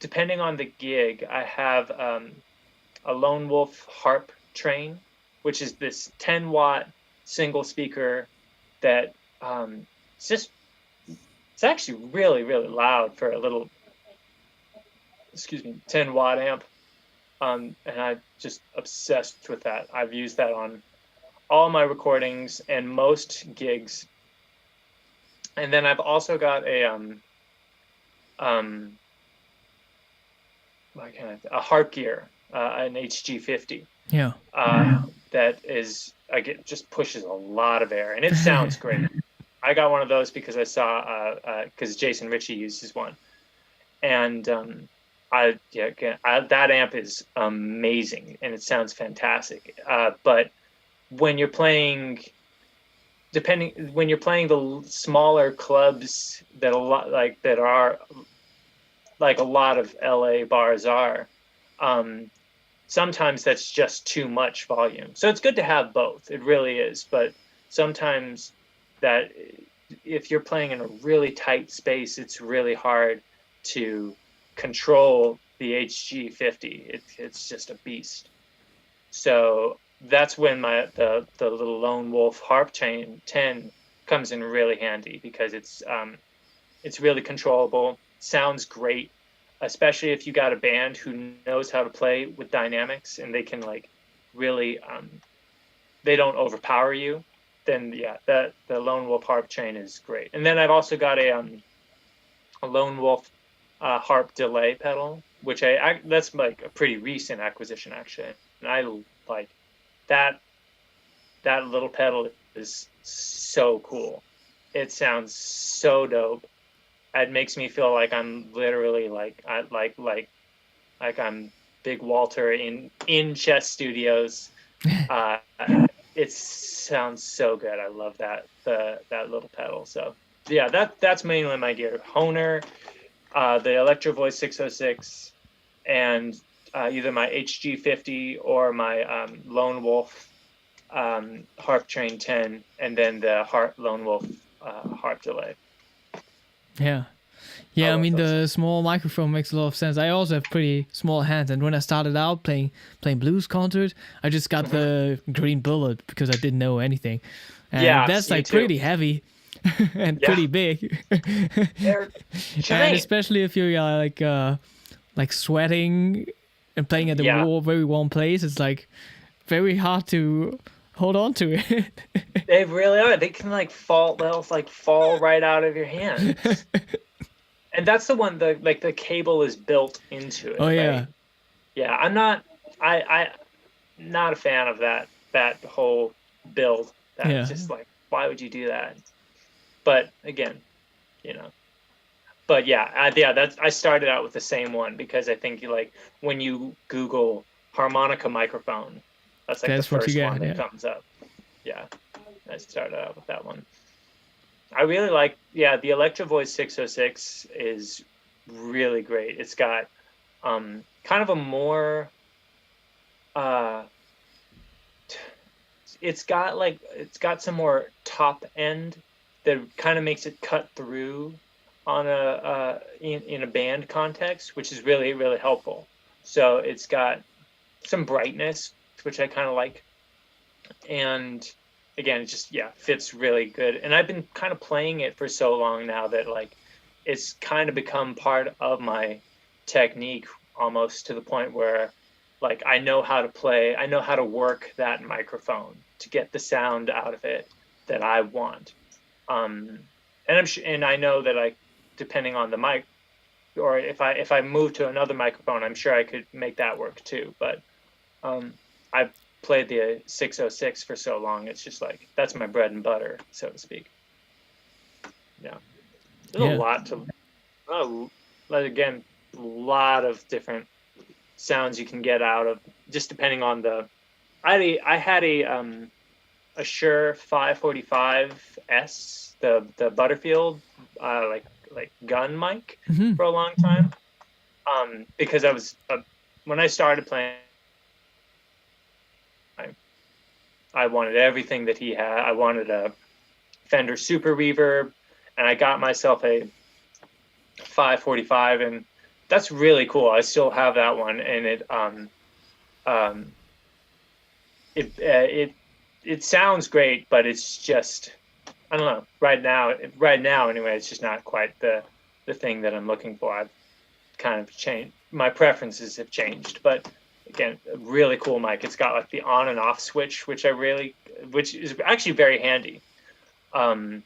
depending on the gig, I have a Lone Wolf harp train, which is this 10-watt single speaker that it's just it's actually really really loud for a little 10-watt amp. And I'm just obsessed with that. I've used that on all my recordings and most gigs. And then I've also got a harp gear, an HG50.
Yeah.
That is just pushes a lot of air, and it sounds great. I got one of those because I saw because Jason Ricci uses one, and that amp is amazing and it sounds fantastic. But when you're playing the smaller clubs that are like a lot of LA bars are, sometimes that's just too much volume. So it's good to have both. It really is. But sometimes that if you're playing in a really tight space, it's really hard to control the HG50. It's just a beast. So that's when the little Lone Wolf Harp Chain 10 comes in really handy, because it's really controllable, sounds great, especially if you got a band who knows how to play with dynamics and they can like really they don't overpower you. Then yeah, the Lone Wolf Harp Chain is great. And then I've also got a Lone Wolf harp delay pedal, which that's like a pretty recent acquisition actually, and I like that little pedal is so cool. It sounds so dope. It makes me feel like I'm literally like I'm Big Walter in Chess Studios. It sounds so good. I love that little pedal. So yeah, that's mainly my gear. Hohner, the Electro Voice 606, and either my HG50 or my Lone Wolf Harp Train 10, and then the Lone Wolf harp delay.
Yeah. Yeah, I mean the small microphone makes a lot of sense. I also have pretty small hands, and when I started out playing blues concert, I just got the green bullet because I didn't know anything. And that's like pretty heavy and pretty big. And especially if you're like sweating and playing at a very warm place, it's like very hard to hold on to it.
They really are. They can they'll fall right out of your hands. And that's the one the cable is built into it.
Oh yeah.
Right? Yeah, I'm not a fan of that whole build. That's just like, why would you do that? But again, But yeah, I started out with the same one because I think when you Google harmonica microphone, that's the first one that comes up. Yeah, I started out with that one. I really like, the Electro Voice 606 is really great. It's got kind of a more it's got some more top end that kind of makes it cut through on in a band context, which is really really helpful. So it's got some brightness, which I kind of like, and again, it just fits really good. And I've been kind of playing it for so long now that it's kind of become part of my technique, almost to the point where I know how to play, I know how to work that microphone to get the sound out of it that I want. And I know that depending on the mic, or if I move to another microphone, I'm sure I could make that work too. But I've played the 606 for so long, it's just that's my bread and butter, so to speak. Yeah, there's a lot to again, a lot of different sounds you can get out of, just depending on the. I had a Shure 545S, the Butterfield gun mic for a long time, because I was when I started playing, I wanted everything that he had. I wanted a Fender Super Reverb, and I got myself a 545, and that's really cool. I still have that one, and um, it sounds great, but it's just, I don't know. Right now anyway, it's just not quite the thing that I'm looking for. I've kind of changed. My preferences have changed, but again, a really cool mic. It's got like the on and off switch, which is actually very handy. Um,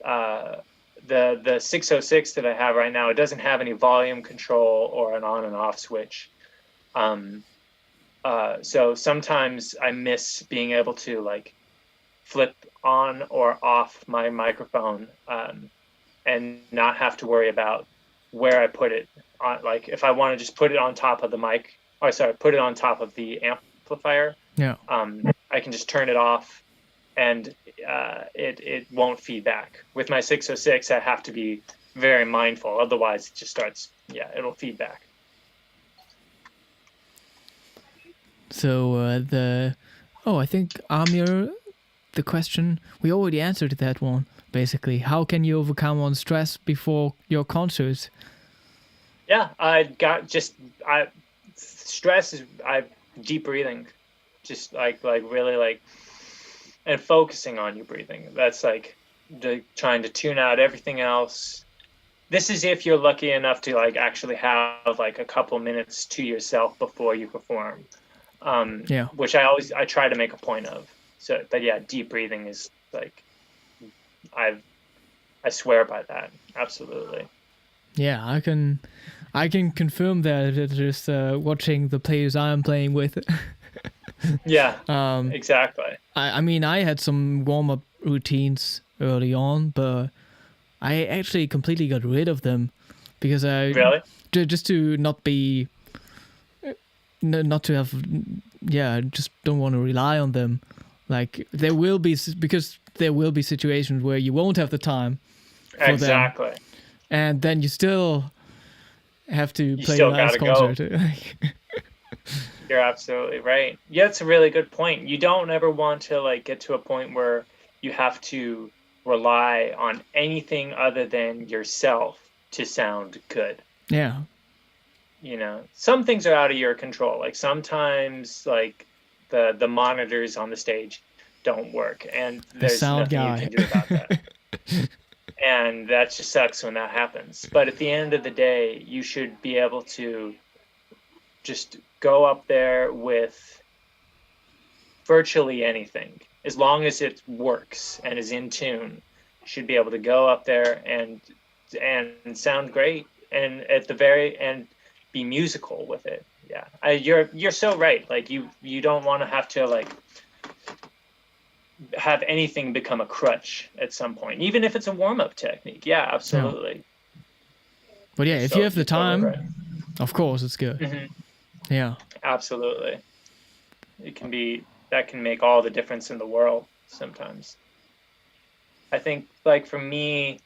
the 606 that I have right now, it doesn't have any volume control or an on and off switch. So sometimes I miss being able to like flip on or off my microphone, and not have to worry about where I put it on. Like if I want to just put it on top of the mic, or sorry, put it on top of the amplifier.
Yeah.
I can just turn it off, and it won't feed back. With my 606, I have to be very mindful. Otherwise, it just starts. Yeah, it'll feed back.
So I think Amir, the question we already answered that one. Basically, how can you overcome on stress before your concerts?
Yeah, stress is deep breathing, just like really like, and focusing on your breathing. That's like trying to tune out everything else. This is if you're lucky enough to like actually have like a couple minutes to yourself before you perform. Which I try to make a point of. So, but yeah, deep breathing is like, I swear by that. Absolutely.
Yeah, I can confirm that just watching the players I'm playing with.
Yeah. Exactly.
I mean, I had some warm up routines early on, but I actually completely got rid of them because
Really?
just to not be, not to have, just don't want to rely on them. Like there will be situations where you won't have the time for
exactly.
them, and then you still have to play
still
a nice concert.
Go. You're absolutely right. Yeah, it's a really good point. You don't ever want to like get to a point where you have to rely on anything other than yourself to sound good.
Yeah.
You know, some things are out of your control. Like sometimes like the monitors on the stage don't work, and there's nothing you can do about that. And that just sucks when that happens. But at the end of the day, you should be able to just go up there with virtually anything. As long as it works and is in tune, you should be able to go up there and sound great, and at the very end be musical with it. Yeah. You're so right. Like you don't want to have to like have anything become a crutch at some point, even if it's a warm-up technique. Yeah, absolutely.
Yeah. But yeah, if you have the time, right. Of course it's good.
Mm-hmm.
Yeah,
absolutely. That can make all the difference in the world sometimes. I think like for me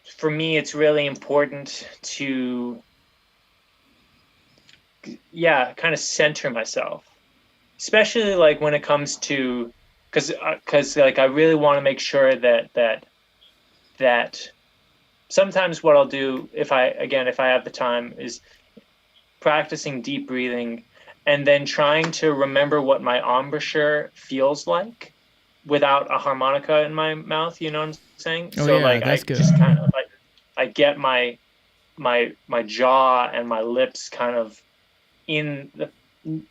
it's really important to kind of center myself, especially like when it comes to, because like I really want to make sure that sometimes what I'll do if I have the time is practicing deep breathing and then trying to remember what my embouchure feels like without a harmonica in my mouth, you know what I'm saying?
Oh, so yeah, like that's good.
Just kind of like I get my jaw and my lips kind of in the,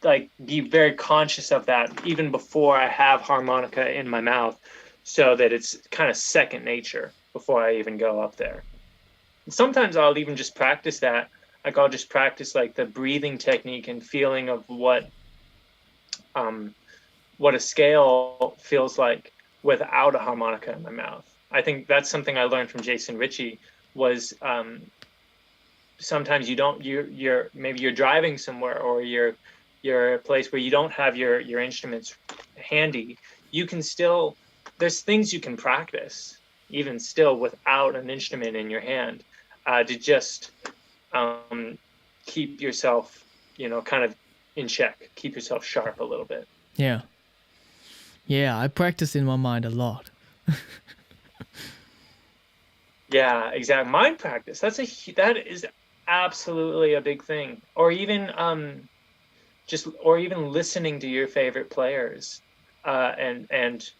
like be very conscious of that even before I have harmonica in my mouth, so that it's kind of second nature before I even go up there. And sometimes I'll even just practice that. Like I'll just practice like the breathing technique and feeling of what a scale feels like without a harmonica in my mouth. I think that's something I learned from Jason Ricci was sometimes maybe you're driving somewhere or you're a place where you don't have your instruments handy. You can still, there's things you can practice even still without an instrument in your hand, to just keep yourself, kind of in check, keep yourself sharp a little bit.
Yeah. Yeah, I practice in my mind a lot.
Yeah, exactly. Mind practice. That is absolutely a big thing. Or even or even listening to your favorite players, and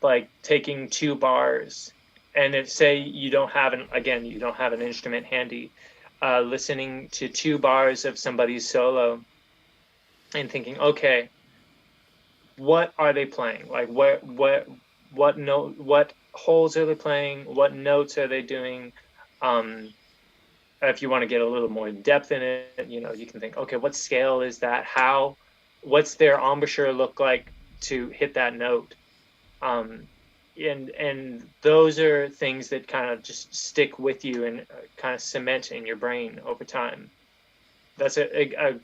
like taking 2 bars, and if say you don't have an instrument handy, listening to 2 bars of somebody's solo and thinking, okay, what are they playing? Like what holes are they playing? What notes are they doing? Um, if you want to get a little more in depth in it, you can think, okay, what scale is that? What's their embouchure look like to hit that note? Um, and those are things that kind of just stick with you and kind of cement in your brain over time. That's a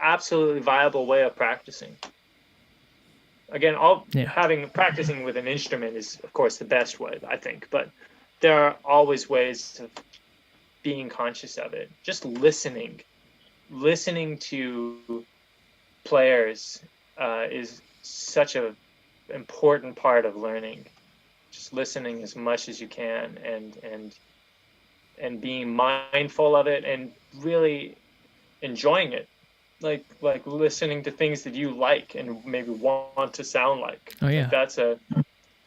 absolutely viable way of practicing. Again,
Yeah.
practicing with an instrument is, of course, the best way, I think, but there are always ways of being conscious of it. Just listening to players is such a important part of learning. Just listening as much as you can, and being mindful of it, and really enjoying it, like listening to things that you like and maybe want to sound like.
Oh
Like
yeah.
that's a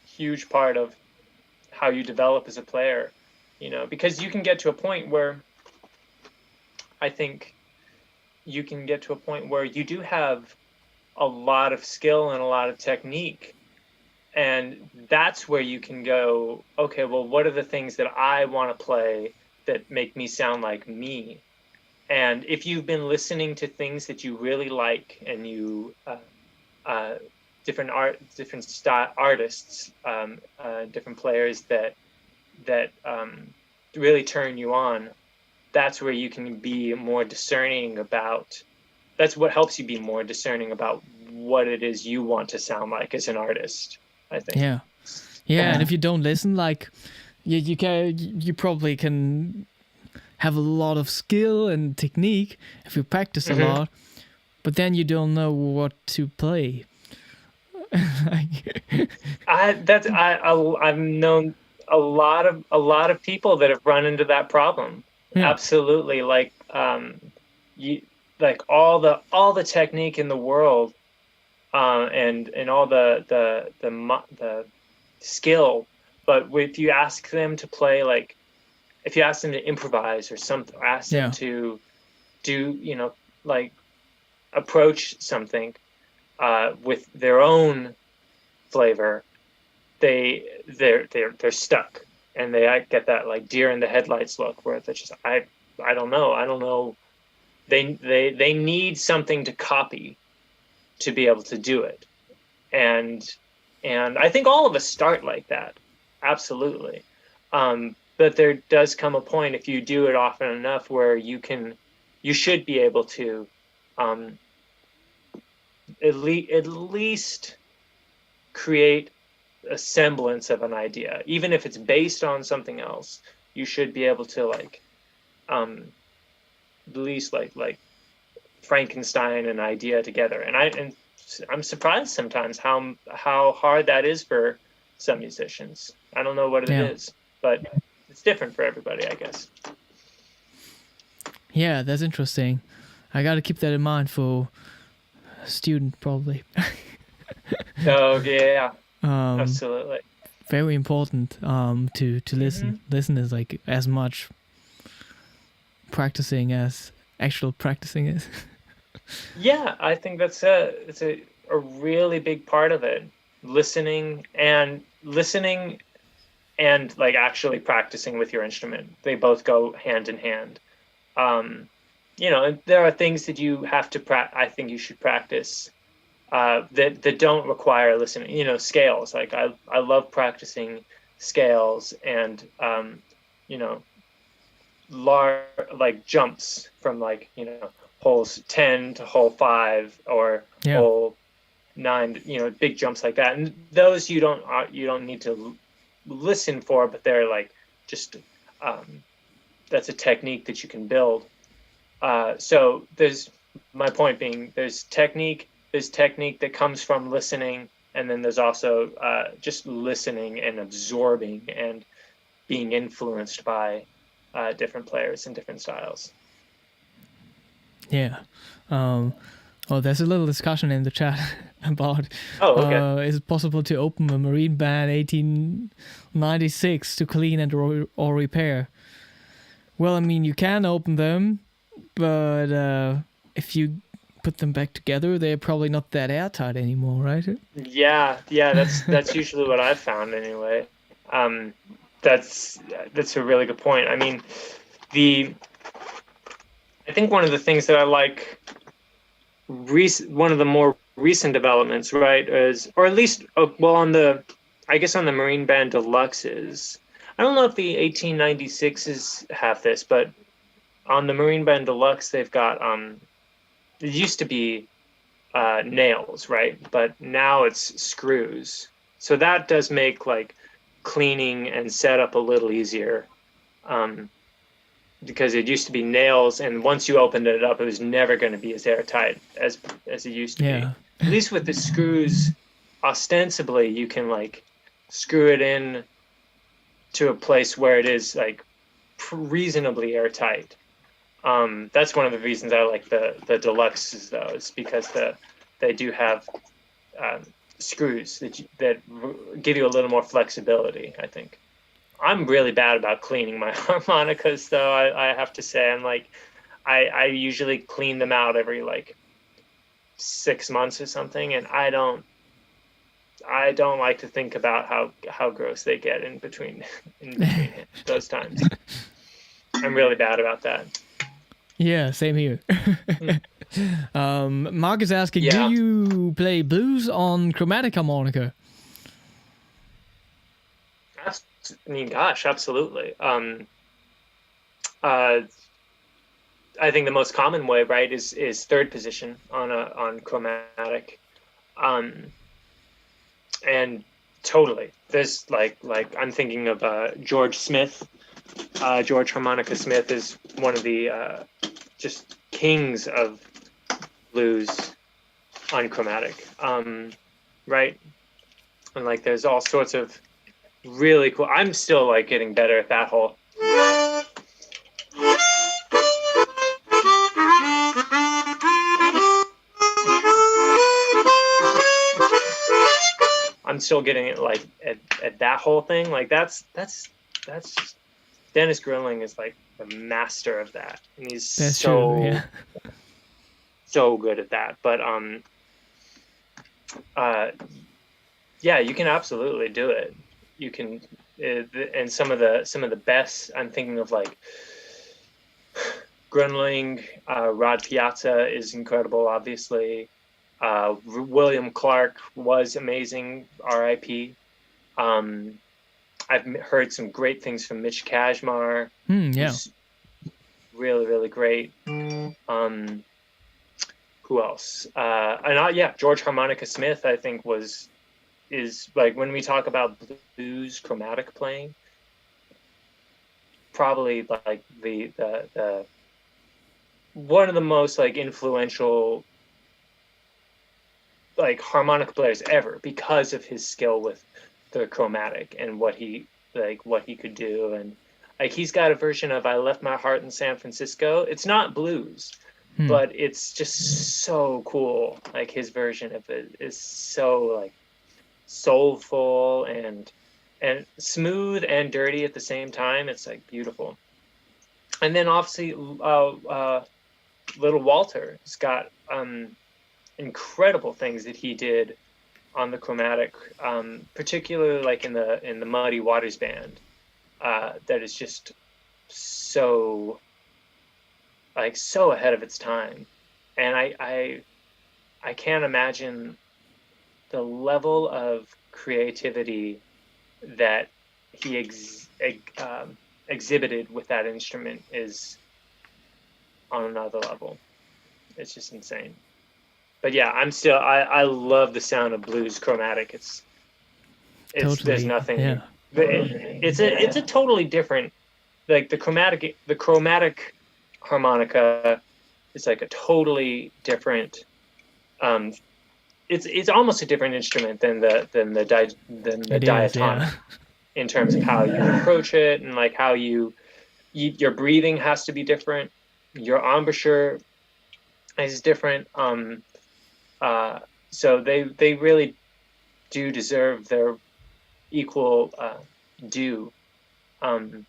huge part of how you develop as a player, because you can get to a point where I think you can get to a point where you do have a lot of skill and a lot of technique, and that's where you can go, okay, well, what are the things that I want to play that make me sound like me? And if you've been listening to things that you really like, and you different style artists, different players that really turn you on, that's where you can be more discerning about. That's what helps you be more discerning about what it is you want to sound like as an artist, I think.
Yeah. Yeah, and if you don't listen, like you probably can have a lot of skill and technique if you practice a
Mm-hmm.
lot, but then you don't know what to play.
I've known a lot of people that have run into that problem.
Yeah.
Absolutely, you like all the technique in the world, and all the skill, but if you ask them to play, like if you ask them to improvise or something, ask them
Yeah.
to do, like approach something with their own flavor, they're stuck, and I get that like deer in the headlights look, where they're just, I don't know. They need something to copy to be able to do it, and I think all of us start like that, absolutely. But there does come a point, if you do it often enough, where you should be able to, um, at least create a semblance of an idea, even if it's based on something else. You should be able to, like, at least like Frankenstein an idea together. And I'm surprised sometimes how hard that is for some musicians. I don't know what it
Yeah.
is, but it's different for everybody, I guess.
Yeah, that's interesting. I gotta keep that in mind for a student, probably.
Oh yeah,
um,
absolutely.
very important to listen.
Hmm.
Listen is like as much practicing as actual practicing is.
Yeah, I think it's a really big part of it. Listening and like actually practicing with your instrument. They both go hand in hand. Um, there are things that you have to I think you should practice, that don't require listening. Scales. Like I love practicing scales, and you know, large, like jumps from, like, holes 10 to hole 5, or
Yeah.
hole 9. Big jumps like that, and those you don't need to listen for, but they're like just, that's a technique that you can build. So there's my point being, there's technique that comes from listening, And then there's also just listening and absorbing and being influenced by different players and different styles.
Yeah. Well, there's a little discussion in the chat about is it possible to open a Marine Band 1896 to clean and or repair? Well, I mean, you can open them, but if you put them back together, they're probably not that airtight anymore, right?
Yeah, that's usually what I've found anyway. That's a really good point. I mean, I think one of the things that I like, one of the more recent developments, right, is, or at least, well, on the Marine Band Deluxes, I don't know if the 1896s have this, but on the Marine Band Deluxe, they've got, it used to be nails, right? But now it's screws. So that does make like cleaning and setup a little easier. Because it used to be nails, and once you opened it up, it was never going to be as airtight as it used to be. At least with the screws, ostensibly, you can like screw it in to a place where it is like reasonably airtight. That's one of the reasons I like the deluxes, though, is because they do have screws that give you a little more flexibility, I think. I'm really bad about cleaning my harmonicas, though. I have to say, I usually clean them out every like 6 months or something, and I don't like to think about how gross they get in between those times. I'm really bad about that.
Yeah, same here. Mark is asking, do you play blues on chromatic harmonica?
I mean, gosh, absolutely. I think the most common way, right, is third position on chromatic, and totally. There's like I'm thinking of George Smith. George Harmonica Smith is one of the just kings of blues on chromatic, right? And like, there's all sorts of really cool. I'm still like getting better at that whole. I'm still getting it like at that whole thing. Like that's just, Dennis Grilling is like the master of that, and he's so good at that. But yeah, you can absolutely do it. You can, and some of the best. I'm thinking of like Grunling, Rod Piazza is incredible, obviously. William Clark was amazing, R.I.P. I've heard some great things from Mitch Kashmar. Who's really, really great. Who else? And George Harmonica Smith, I think, is like, when we talk about blues chromatic playing, probably like the one of the most like influential like harmonica players ever, because of his skill with the chromatic and what he could do. And like, he's got a version of I Left My Heart in San Francisco. It's not blues, but it's just so cool. Like, his version of it is so like soulful and smooth and dirty at the same time. It's like beautiful. And then obviously Little Walter has got incredible things that he did on the chromatic, particularly like in the Muddy Waters band, that is just so ahead of its time. And I can't imagine the level of creativity that he exhibited with that instrument is on another level. It's just insane. But yeah, I love the sound of blues chromatic. It's totally, there's nothing. Yeah. It's a totally different, like the chromatic harmonica is like a totally different it's almost a different instrument than the
It is,
diatonic
yeah.
in terms of how you approach it, and like how your breathing has to be different. Your embouchure is different. So they really do deserve their equal due. Um,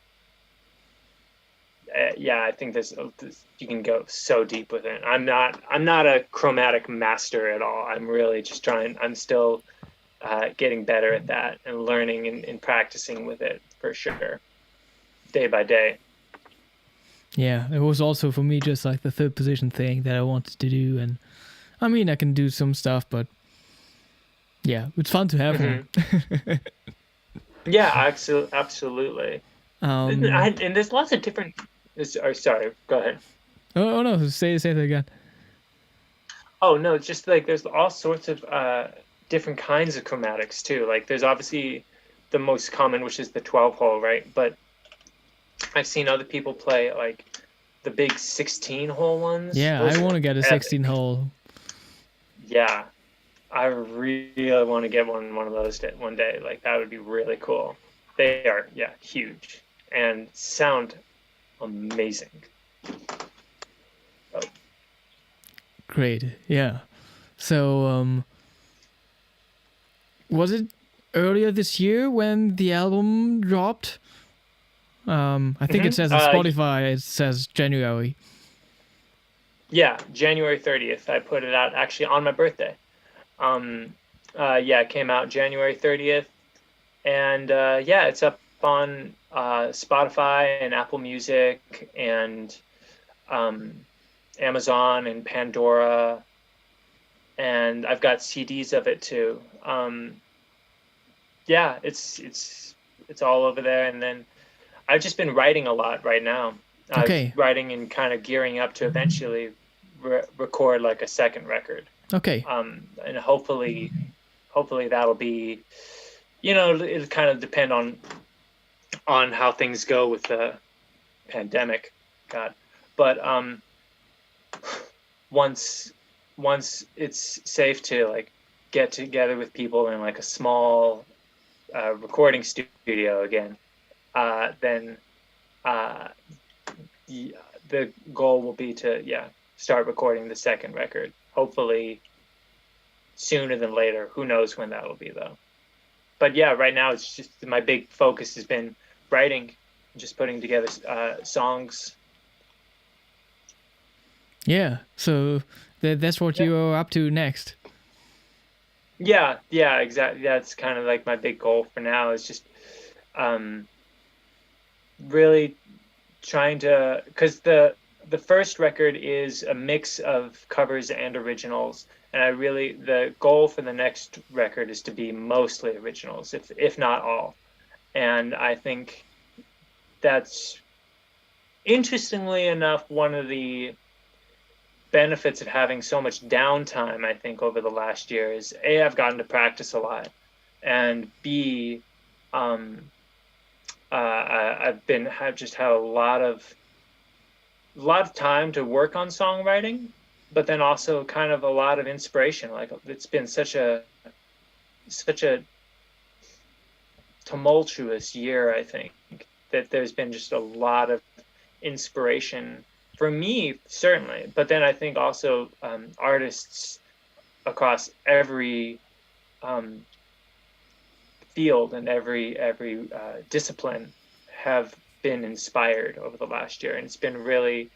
yeah, I think you can go so deep with it. I'm not a chromatic master at all. I'm really just trying. I'm still getting better at that and learning and practicing with it for sure, day by day.
Yeah, it was also for me just like the third position thing that I wanted to do, and I mean I can do some stuff, but yeah, it's fun to have one.
Yeah, absolutely.
um,
And there's lots of different. Sorry, go ahead.
oh no, say that again.
Oh no, it's just like there's all sorts of different kinds of chromatics too. Like there's obviously the most common, which is the 12 hole, right? But I've seen other people play like the big 16 hole ones.
Yeah, I
Those
want
are
to get a
epic.
16 hole.
Yeah, I really want to get one of those one day. Like that would be really cool. They are, yeah, huge and sound amazing. Oh.
Great, yeah. So was it earlier this year when the album dropped? I think it says on Spotify it says January.
Yeah, January 30th. I put it out actually on my birthday. Yeah, it came out January 30th, and yeah, it's up on Spotify and Apple Music and Amazon and Pandora, and I've got CDs of it too. Yeah, it's all over there, and then I've just been writing a lot right now.
Okay.
Writing and kind of gearing up to eventually record like a second record.
Okay.
And hopefully that'll be, it'll kind of depend on how things go with the pandemic. God, but once it's safe to like get together with people in like a small recording studio again, then the goal will be to start recording the second record. Hopefully sooner than later. Who knows when that'll be though. But yeah, right now it's just my big focus has been writing, just putting together songs.
Yeah, so that's what you are up to next.
Yeah, exactly. That's kind of like my big goal for now is just really trying to, because the first record is a mix of covers and originals, and the goal for the next record is to be mostly originals, if not all. And I think that's, interestingly enough, one of the benefits of having so much downtime, I think, over the last year is A, I've gotten to practice a lot, and B, I've just had a lot of time to work on songwriting, but then also kind of a lot of inspiration. Like it's been such a tumultuous year, I think, that there's been just a lot of inspiration for me, certainly, but then I think also artists across every field and every discipline have been inspired over the last year, and it's been really,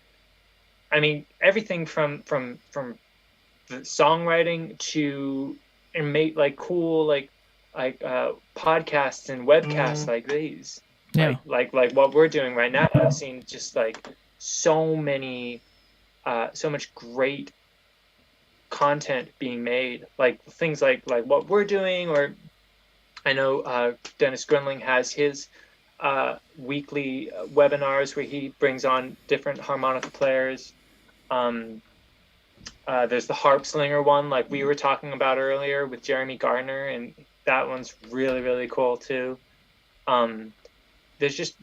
I mean, everything from the songwriting to and make like cool like podcasts and webcasts like these, like what we're doing right now. I've seen just like so much great content being made, like things like what we're doing, or I know Dennis Grinling has his weekly webinars where he brings on different harmonica players. There's the harp slinger one, like we were talking about earlier with Jeremy Gardner, and that one's really, really cool too. There's just,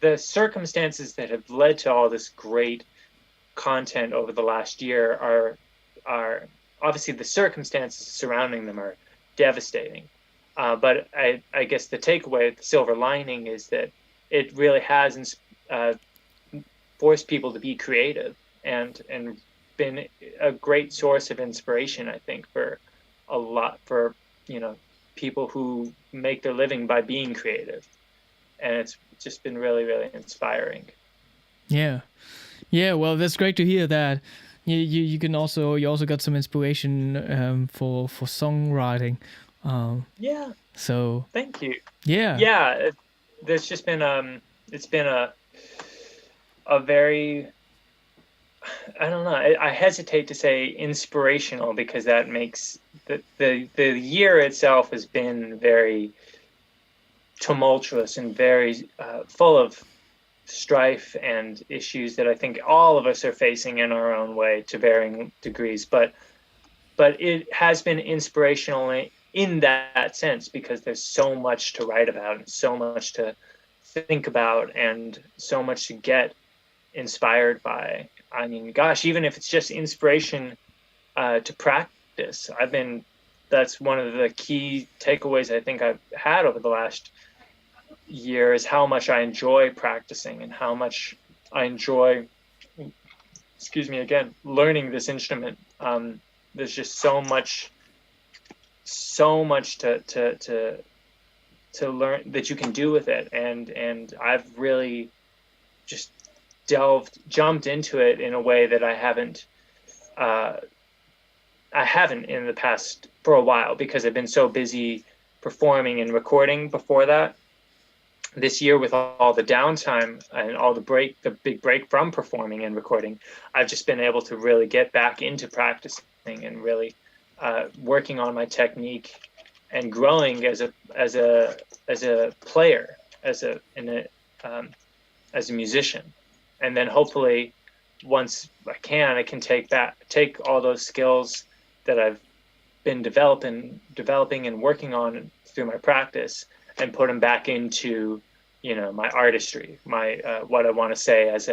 the circumstances that have led to all this great content over the last year are are obviously the circumstances surrounding them are devastating. But I guess the takeaway, the silver lining, is that it really has forced people to be creative and been a great source of inspiration, I think, for people who make their living by being creative. And it's just been really, really inspiring.
Yeah. Well, that's great to hear that. You also got some inspiration for songwriting.
Yeah.
So
thank you.
Yeah.
Yeah. There's just been it's been a very, I don't know. I hesitate to say inspirational because that makes the year itself has been very tumultuous and very full of strife and issues that I think all of us are facing in our own way to varying degrees. But it has been inspirational in that sense because there's so much to write about and so much to think about and so much to get inspired by. I mean, gosh, even if it's just inspiration to practice, that's one of the key takeaways I think I've had over the last year is how much I enjoy practicing and how much I enjoy, learning this instrument. There's just so much to learn that you can do with it, and I've really just jumped into it in a way that I haven't in the past for a while because I've been so busy performing and recording before that. This year, with all the downtime and all the big break from performing and recording, I've just been able to really get back into practicing and really working on my technique and growing as a player, as a musician. And then hopefully, once I can take all those skills that I've been developing and working on through my practice and put them back into, my artistry, my what I want to say as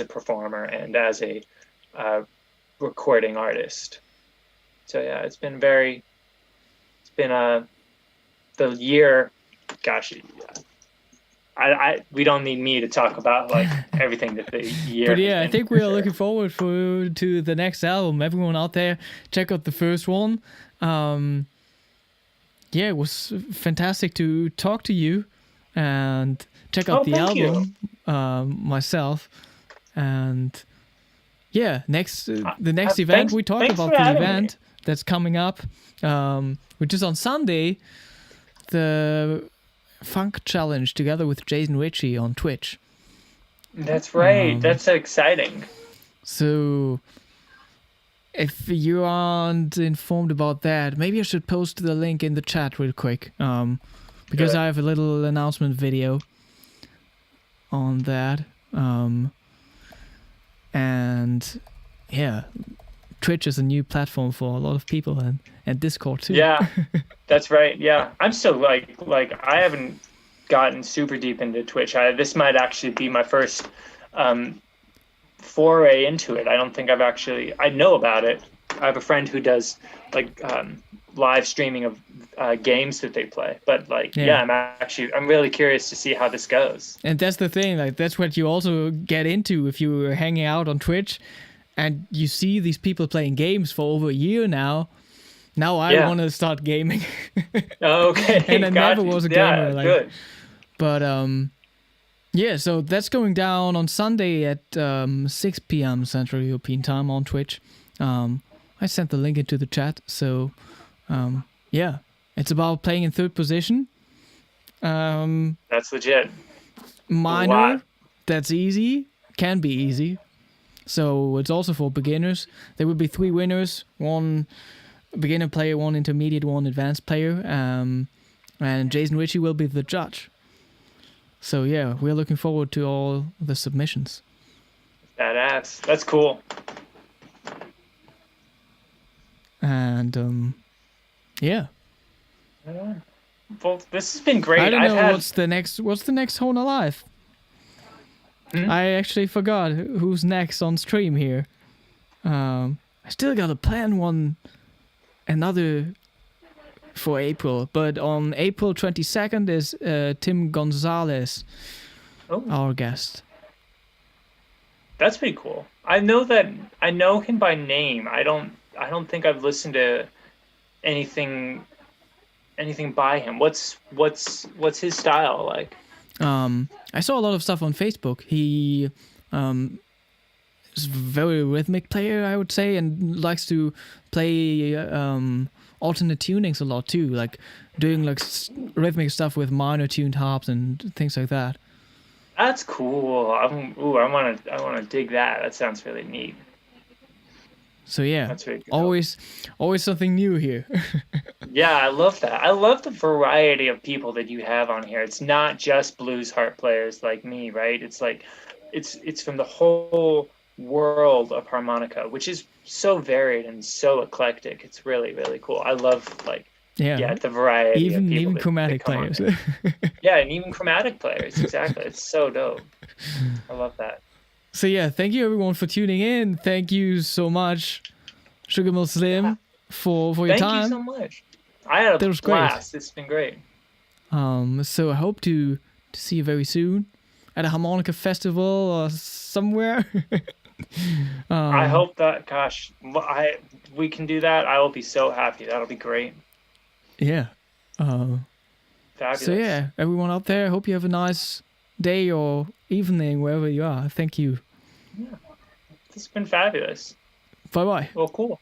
a performer and as a recording artist. So yeah, it's been the year. Gosh, we don't need me to talk about like everything that the year.
But yeah, I think we are looking forward to the next album. Everyone out there, check out the first one. Yeah, it was fantastic to talk to you and check out the album myself. And yeah, the next event we talk about the event that's coming up, which is on Sunday, the Funk Challenge together with Jason Ricci on Twitch.
That's right. That's exciting.
So if you aren't informed about that, maybe I should post the link in the chat real quick. Because I have a little announcement video on that. And yeah, Twitch is a new platform for a lot of people and Discord too.
Yeah, that's right. Yeah, I'm still like I haven't gotten super deep into Twitch. This might actually be my first foray into it. I don't think I know about it. I have a friend who does like live streaming of games that they play. But I'm really curious to see how this goes.
And that's the thing. Like that's what you also get into if you're hanging out on Twitch. And you see these people playing games for over a year now. Now I want to start gaming.
Okay.
And I never was a gamer.
Yeah, good.
But yeah, so that's going down on Sunday at 6 p.m. Central European Time on Twitch. I sent the link into the chat. So yeah, it's about playing in third position.
That's legit.
Minor, that's easy. Can be easy. So it's also for beginners. There will be 3 winners, 1 beginner player, 1 intermediate, 1 advanced player. And Jason Ricci will be the judge. So yeah, we're looking forward to all the submissions.
Badass. That's cool.
And yeah.
Well, this has been great.
I don't know what's the next Hohner Live. I actually forgot who's next on stream here. I still gotta plan another for April, but on April 22nd is Tim Gonzalez,
Oh,
our guest.
that's pretty cool. I know him by name. I don't think I've listened to anything by him. What's his style like?
I saw a lot of stuff on Facebook. He is a very rhythmic player, I would say, and likes to play alternate tunings a lot too, like doing like rhythmic stuff with minor tuned harps and things like that.
That's cool. I wanna dig that. That sounds really neat.
So yeah,
That's really cool.
always something new here.
Yeah, I love that. I love the variety of people that you have on here. It's not just blues harp players like me, right? It's like it's from the whole world of harmonica, which is so varied and so eclectic. It's really, really cool. I love like the variety of people
even
that
chromatic
come on
players.
here. Yeah, and even chromatic players. Exactly. It's so dope. I love that.
So yeah, thank you everyone for tuning in. Thank you so much, Sugarmill Slim, for your time.
Thank you so much. I had a blast. It's been great.
So I hope to see you very soon at a harmonica festival or somewhere.
I hope that. Gosh, we can do that. I will be so happy. That'll be great.
Yeah.
Fabulous.
So yeah, everyone out there, I hope you have a nice day or evening wherever you are. Thank you.
Yeah, this has been fabulous.
Bye bye.
Well, cool.